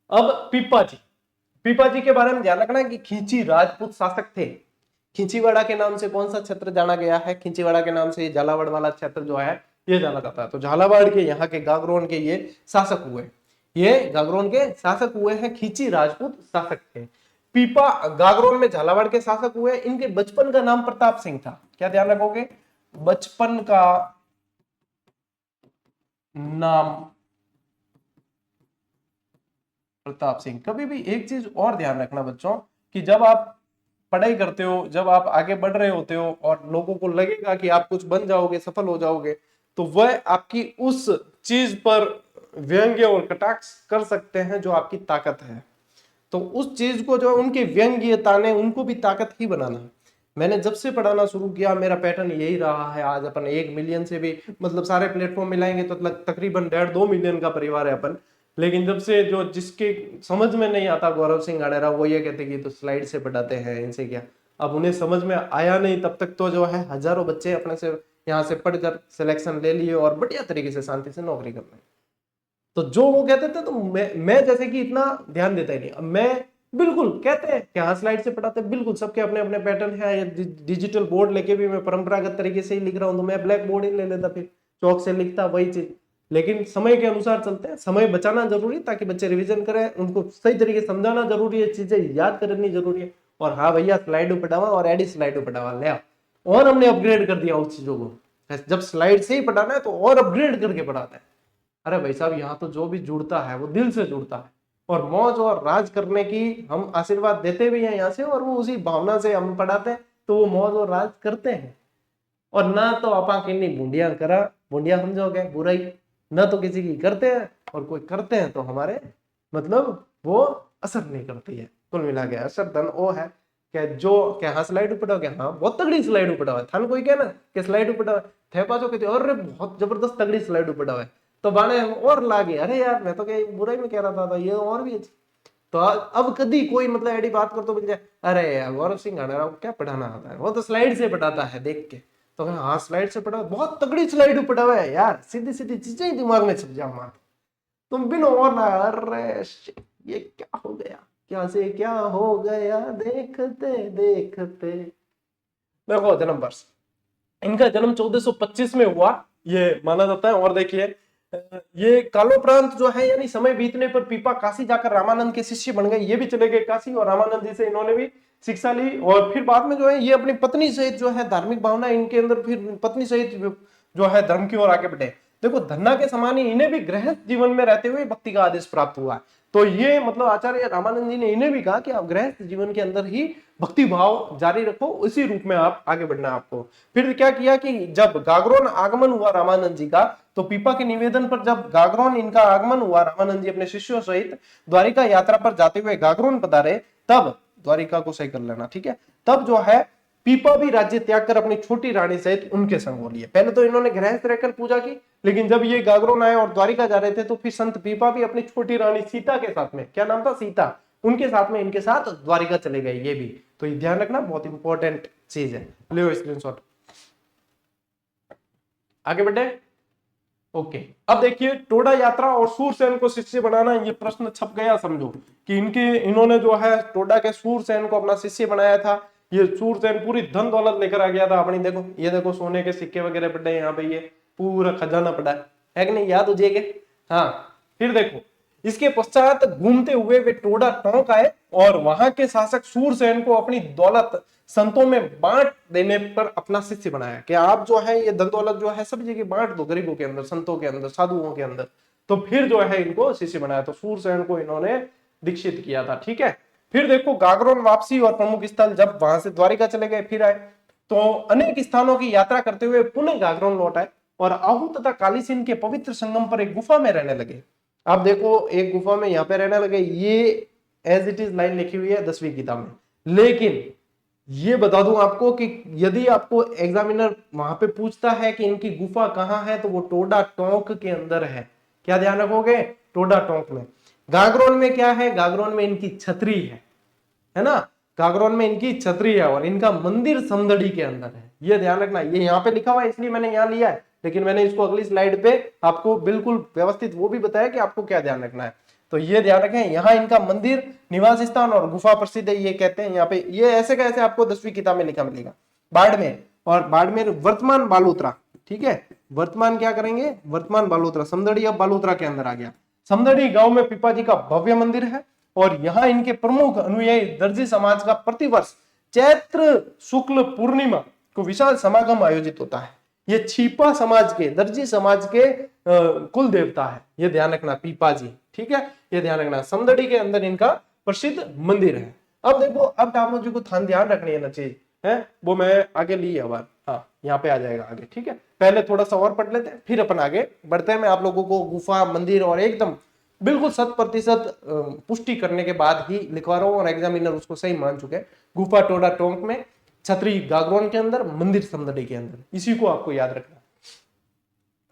अब पीपा जी के बारे में ध्यान रखना कि खींची राजपूत शासक थे। खींचीवाड़ा के नाम से कौन सा क्षेत्र जाना गया है? खींचीवाड़ा के नाम से झालावाड़ वाला क्षेत्र जो है ये जाना जाता है। तो झालावाड़ के यहाँ के गागरोन के ये शासक हुए, ये गागरोन के शासक हुए हैं, खींची राजपूत शासक थे। पीपा गागरोन में झालावाड़ के शासक हुए। इनके बचपन का नाम प्रताप सिंह था। क्या ध्यान रखोगे? बचपन का नाम प्रताप सिंह। कभी भी एक चीज और ध्यान रखना बच्चों कि जब आप पढ़ाई करते हो, जब आप आगे बढ़ रहे होते हो और लोगों को लगेगा कि आप कुछ बन जाओगे, सफल हो जाओगे, तो वह आपकी उस चीज पर व्यंग्य और कटाक्ष कर सकते हैं जो आपकी ताकत है। तो उस चीज को जो उनके व्यंग्यता ने उनको भी ताकत ही बनाना है। मैंने जब से पढ़ाना शुरू किया मेरा पैटर्न यही रहा है। आज अपन 1 मिलियन से भी मतलब सारे प्लेटफॉर्म मिलाएंगे तो तकरीबन 1.5-2 मिलियन का परिवार है अपन। लेकिन जब से जो जिसके समझ में नहीं आता गौरव सिंह आडेरा, वो ये कहते कि तो स्लाइड से पढ़ाते हैं, इनसे क्या। अब उन्हें समझ में आया नहीं तब तक तो जो है हजारों बच्चे अपने से यहाँ से पढ़कर सिलेक्शन ले लिए और बढ़िया तरीके से शांति से नौकरी कर रहे हैं। तो जो वो कहते थे तो मैं जैसे कि इतना ध्यान देता ही नहीं। अब मैं बिल्कुल कहते हैं कि हाँ स्लाइड से पढ़ाते हैं, बिल्कुल सबके अपने अपने पैटर्न है। डिजिटल बोर्ड लेके भी मैं परंपरागत तरीके से ही लिख रहा हूँ तो मैं ब्लैक बोर्ड ही ले लेता, फिर चौक से लिखता वही चीज। लेकिन समय के अनुसार चलते हैं, समय बचाना जरूरी ताकि बच्चे रिवीजन करें, उनको सही तरीके से समझाना जरूरी है, चीजें याद करनी जरूरी है। और हाँ भैया स्लाइड पढ़ावा और एडी स्लाइड पढ़ावा ले आओ। और हमने अपग्रेड कर दिया उस चीजों को। जब स्लाइड से ही पढ़ाना है तो और अपग्रेड करके पढ़ाना है। अरे भाई साहब यहाँ तो जो भी जुड़ता है वो दिल से जुड़ता है, और मौज और राज करने की हम आशीर्वाद देते भी हैं यहाँ से, और वो उसी भावना से हम पढ़ाते हैं तो वो मौज और राज करते हैं। और ना तो आपा किन्नी बूंदिया करा, बूंदिया समझोगे बुराई, ना तो किसी की करते हैं, और कोई करते हैं तो हमारे मतलब वो असर नहीं करती है। कुल मिला के असर धन वो है कि जो क्या हाँ स्लाइड पढ़ाओगे, हाँ बहुत तगड़ी स्लाइड पढ़ाओ है थान, कोई कहना कि स्लाइड पढ़ाओ थे पाचो कहते अरे बहुत जबरदस्त तगड़ी स्लाइड पढ़ाओ है, तो बाने और लागे अरे यार मैं तो क्या बुराई में कह रहा था ये और भी अच्छी। तो अब कभी कोई मतलब ऐडी बात कर तो बन जाए अरे यार गौरव सिंह आडेरा क्या पढ़ाना आता है, वो तो स्लाइड से पढ़ाता है देख के। तो हाँ स्लाइड से पढ़ा, बहुत तगड़ी स्लाइड पढ़ा हुआ है यार, सीधी सीधी चीजें ही दिमाग में छप जाओ मार तुम बिन और ना। अरे ये क्या हो गया, क्या से क्या हो गया देखते देखते। देखो जन्म वर्ष इनका जन्म 1425 में हुआ ये माना जाता है। और देखिए ये कालोपरांत जो है यानी समय बीतने पर पीपा काशी जाकर रामानंद के शिष्य बन गए। ये भी चले गए काशी और रामानंद जी से इन्होंने भी शिक्षा ली। और फिर बाद में जो है ये अपनी पत्नी सहित जो है धार्मिक भावना इनके अंदर, फिर पत्नी सहित जो है धर्म की ओर आगे बढ़े। देखो धन्ना के समान ही इन्हें भी गृहस्थ जीवन में रहते हुए भक्ति का आदेश प्राप्त हुआ। तो ये मतलब आचार्य रामानंद जी ने इन्हें भी कहा कि आप गृहस्थ जीवन के अंदर ही भक्ति भाव जारी रखो, उसी रूप में आप आगे बढ़ना आपको। फिर क्या किया कि जब गागरोन आगमन हुआ रामानंद जी का, तो पीपा के निवेदन पर जब गागरोन इनका आगमन हुआ, रामानंद जी अपने शिष्यों सहित द्वारिका यात्रा पर जाते हुए गागरोन पधारे, तब द्वारिका को सही कर लेना ठीक है, तब जो है पीपा भी राज्य त्याग कर अपनी छोटी रानी सहित उनके संग हो लिए। पहले तो इन्होंने गृहस्थ रहकर पूजा की, लेकिन जब ये गागरोन आए और द्वारिका जा रहे थे तो फिर संत पीपा भी अपनी छोटी रानी सीता के साथ में, क्या नाम था सीता, उनके साथ में इनके साथ द्वारिका चले गए। ये भी तो ये ध्यान रखना, बहुत इंपॉर्टेंट चीज है। ले स्क्रीनशॉट, आगे बढ़े। ओके अब देखिए टोडा यात्रा और सूरसेन को शिष्य बनाना, ये प्रश्न छप गया समझो कि इन्होंने जो है टोडा के सूरसेन को अपना शिष्य बनाया था। ये सूरसेन पूरी धन दौलत लेकर आ गया था अपनी। देखो ये देखो सोने के सिक्के वगैरह पड़े यहाँ पे, ये पूरा खजाना पड़ा है कि नहीं, याद हो जाएगा। हाँ फिर देखो इसके पश्चात घूमते हुए वे टोडा टोंक आए और वहां के शासक सूरसेन को अपनी दौलत संतों में बांट देने पर अपना शिष्य बनाया कि आप जो है ये धन दौलत जो है सब जगह बांट दो, गरीबों के अंदर, संतों के अंदर, साधुओं के अंदर। तो फिर जो है इनको शिष्य बनाया, तो सूरसेन को इन्होंने दीक्षित किया था ठीक है। फिर देखो गागरोन वापसी और प्रमुख स्थल, जब वहां से द्वारिका चले गए फिर आए, तो अनेक स्थानों की यात्रा करते हुए पुनः गागरोन लौट आए और आहू तथा कालीसिंध के पवित्र संगम पर एक गुफा में रहने लगे। आप देखो एक गुफा में यहाँ पे रहने लगे, ये एज इट इज लाइन लिखी हुई है 10वीं किताब में। लेकिन ये बता दूं आपको कि यदि आपको एग्जामिनर वहां पे पूछता है कि इनकी गुफा कहाँ है, तो वो टोडा टोंक के अंदर है। क्या ध्यान रखोगे? टोडा टोंक में। गागरोन में क्या है? गागरोन में इनकी छतरी है ना। गागरोन में इनकी छतरी है और इनका मंदिर समदड़ी के अंदर है। ये ध्यान रखना, ये यहाँ पे लिखा हुआ है इसलिए मैंने यहाँ लिया है, लेकिन मैंने इसको अगली स्लाइड पे आपको बिल्कुल व्यवस्थित वो भी बताया कि आपको क्या ध्यान रखना है। तो ये ध्यान रखें, यहाँ इनका मंदिर, निवास स्थान और गुफा प्रसिद्ध है, ये कहते हैं यहाँ पे। ये ऐसे कैसे आपको 10वीं किताब में लिखा मिलेगा। बाड़मेर, और बाड़मेर वर्तमान बालोतरा, ठीक है। वर्तमान क्या करेंगे? वर्तमान बालोतरा। समदड़ी अब बालोतरा के अंदर आ गया। समदड़ी गांव में पिपाजी का भव्य मंदिर है और यहाँ इनके प्रमुख अनुयायी दर्जी समाज का प्रतिवर्ष चैत्र शुक्ल पूर्णिमा को विशाल समागम आयोजित होता है। ये छीपा समाज के, दर्जी समाज के कुल देवता है, ये ध्यान रखना, पीपाजी, ठीक है, ये ध्यान रखना। समदड़ी के अंदर इनका प्रसिद्ध मंदिर है। अब देखो, अब आप लोगों को ध्यान रखनी है ना चीज है, वो मैं आगे ली है। हाँ, यहाँ पे आ जाएगा आगे, ठीक है। पहले थोड़ा सा और पढ़ लेते हैं, फिर अपन आगे बढ़ते हैं। मैं आप लोगों को गुफा, मंदिर और एकदम बिल्कुल 100% पुष्टि करने के बाद ही लिखवा रहा हूं और एग्जामिनर उसको सही मान चुके हैं। गुफा टोडा टोंक में, छतरी गागरोन के अंदर, मंदिर समदड़ी के अंदर, इसी को आपको याद रखना।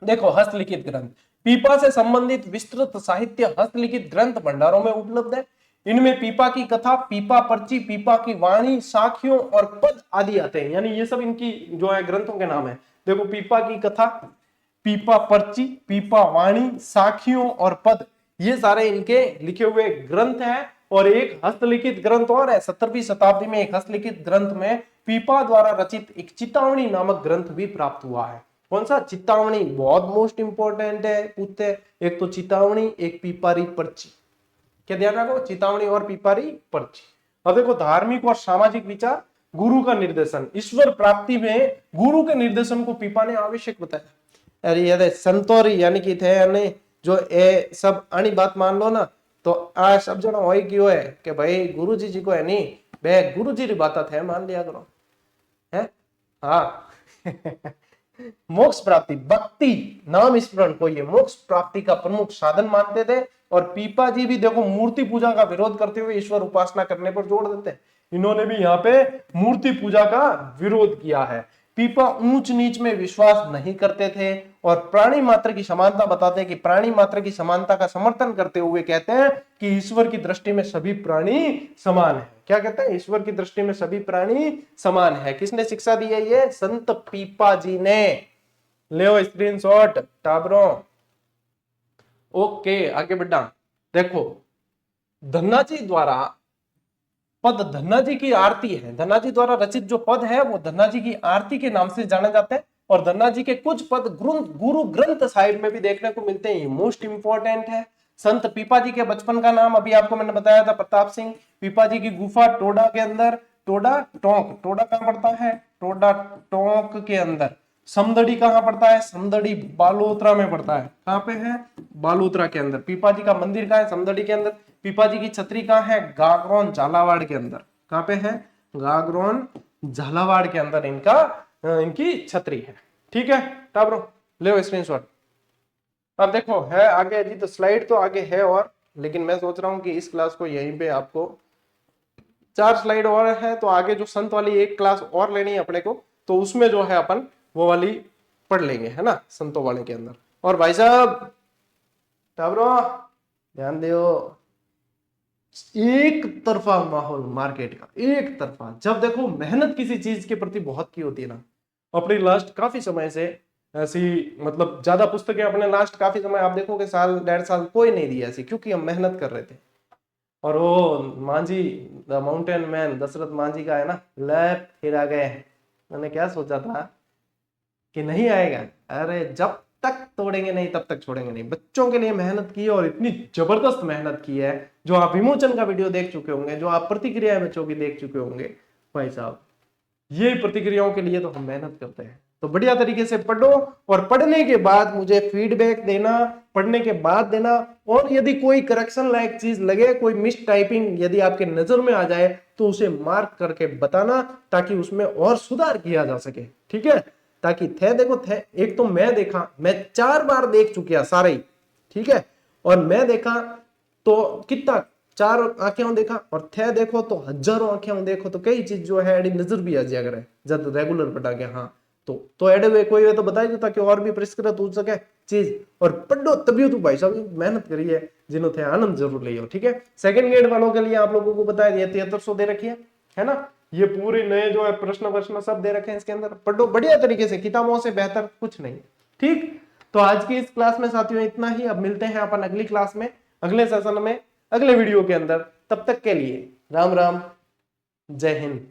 देखो, हस्तलिखित ग्रंथ, पीपा से संबंधित विस्तृत साहित्य हस्तलिखित ग्रंथ भंडारों में उपलब्ध है। इनमें पीपा की कथा, पीपा पर्ची, पीपा की वाणी, साखियों और पद आदि आते हैं। यानी ये सब इनकी जो है ग्रंथों के नाम है। देखो, पीपा की कथा, पीपा पर्ची, पीपा वाणी, साखियों और पद, ये सारे इनके लिखे हुए ग्रंथ हैं। और एक हस्तलिखित ग्रंथ और है, 17वीं शताब्दी में एक हस्तलिखित ग्रंथ में पीपा द्वारा रचित एक चितावनी नामक ग्रंथ भी प्राप्त हुआ है। कौन सा? चितावनी, बहुत मोस्ट इंपोर्टेंट है, पूछते हैं। एक तो चितावनी, एक पीपारी पर्ची। क्या ध्यान रखो? चितावनी और पीपारी पर्ची। अब देखो, धार्मिक और सामाजिक विचार, गुरु का निर्देशन, ईश्वर प्राप्ति में गुरु के निर्देशन को पीपा ने आवश्यक बताया। अरे यार, संतोरी यानी कि थे यानी जो ए सब आनी बात मान लो ना, तो आ सब जन हो क्यों है कि भाई गुरु जी को है नहीं, बे गुरु जी की बात थे मान लिया करो, है। हाँ मोक्ष प्राप्ति, भक्ति, नाम स्मरण को ये मोक्ष प्राप्ति का प्रमुख साधन मानते थे। और पीपा जी भी देखो, मूर्ति पूजा का विरोध करते हुए ईश्वर उपासना करने पर जोर देते हैं। इन्होंने भी यहाँ पे मूर्ति पूजा का विरोध किया है। पीपा ऊंच नीच में विश्वास नहीं करते थे और प्राणी मात्र की समानता बताते हैं कि प्राणी मात्र की समानता का समर्थन करते हुए कहते हैं कि ईश्वर की दृष्टि में सभी प्राणी समान है। क्या कहते हैं? ईश्वर की दृष्टि में सभी प्राणी समान है। किसने शिक्षा दी है? ये संत पीपा जी ने। ले स्क्रीनशॉट टाबरों। ओके, आगे बढ़ा। देखो, धन्ना जी द्वारा पद, धन्ना जी की आरती है, धन्ना जी द्वारा रचित जो पद है वो धन्ना जी की आरती के नाम से जाने जाते हैं। और धन्ना जी के कुछ पद गुरु ग्रंथ साहिब में भी देखने को मिलते हैं। मोस्ट इंपॉर्टेंट है। संत पीपा जी के बचपन का नाम अभी आपको मैंने बताया था, प्रताप सिंह। पीपा जी की गुफा टोडा के अंदर, टोडा टोंक, टोडा कहां पड़ता है? टोडा टोंक के अंदर। समदड़ी कहां पड़ता है? समदड़ी बालोतरा में पड़ता है। कहां पे है? बालोतरा के अंदर। पीपा जी का मंदिर कहां है? समदड़ी के अंदर। पीपा जी की छतरी कहां है? गागरोन झालावाड़ के अंदर। कहां पे है? गागरोन झालावाड़ के अंदर इनकी छतरी है। ठीक है टाबरो, ले स्क्रीनशॉट। अब देखो, है आगे जी, तो स्लाइड तो आगे है और, लेकिन मैं सोच रहा हूं कि इस क्लास को यहीं पे आपको 4 स्लाइड और है, तो आगे जो संत वाली एक क्लास और लेनी है अपने को, तो उसमें जो है अपन वो वाली पढ़ लेंगे, है ना, संतों वाले के अंदर। और भाई साहब टाबरो ध्यान दो, एक तरफा माहौल मार्केट का, एक तरफा। जब देखो मेहनत किसी चीज के प्रति बहुत की होती है ना, अपनी लास्ट काफी समय से ऐसी, मतलब ज्यादा पुस्तकें अपने लास्ट काफी समय आप देखोगे, साल 1.5 साल कोई नहीं दी ऐसी, क्योंकि हम मेहनत कर रहे थे। और वो Manjhi, the mountain man Dashrath Manjhi का है ना, लैप फिर आ गए। मैंने क्या सोचा था कि नहीं आएगा, अरे जब तक तोड़ेंगे नहीं तब तक छोड़ेंगे नहीं। बच्चों के लिए मेहनत की है और इतनी जबरदस्त मेहनत की है, जो आप विमोचन का वीडियो देख चुके होंगे, जो आप प्रतिक्रिया बच्चों की देख चुके होंगे। भाई साहब, ये प्रतिक्रियाओं के लिए तो हम मेहनत करते हैं। तो बढ़िया तरीके से पढ़ो और पढ़ने के बाद मुझे फीडबैक देना, पढ़ने के बाद देना। और यदि कोई करेक्शन लायक चीज लगे, कोई मिस टाइपिंग यदि आपके नजर में आ जाए तो उसे मार्क करके बताना, ताकि उसमें और सुधार किया जा सके। ठीक है, ताकि थे देखो थे, एक तो मैं देखा, मैं 4 बार देख चुकिया सारे ही। ठीक है, और मैं देखा तो कितना 4 आंखें देखा, और थे देखो तो हजारों आंखें देखो, तो कई चीज जो है एडी नजर भी आ जाया करे जब रेगुलर पढ़ा गया। हाँ, तो एडे वे कोई वे तो बताई दो, ताकि और भी परिष्कृत हो सके चीज। और पढ़ो तभी तो भाई साहब मेहनत करी है, जिन्हों थे आनंद जरूर लियो। ठीक है, सेकंड ग्रेड वालों के लिए आप लोगों को बताया दिया 7300 दे रखी है ना। ये पूरे नए जो है प्रश्न सब दे रखे हैं इसके अंदर, पढ़ो बढ़िया तरीके से, किताबों से बेहतर कुछ नहीं। ठीक, तो आज की इस क्लास में साथियों इतना ही। अब मिलते हैं अपन अगली क्लास में, अगले सेशन में, अगले वीडियो के अंदर। तब तक के लिए राम राम, जय हिंद।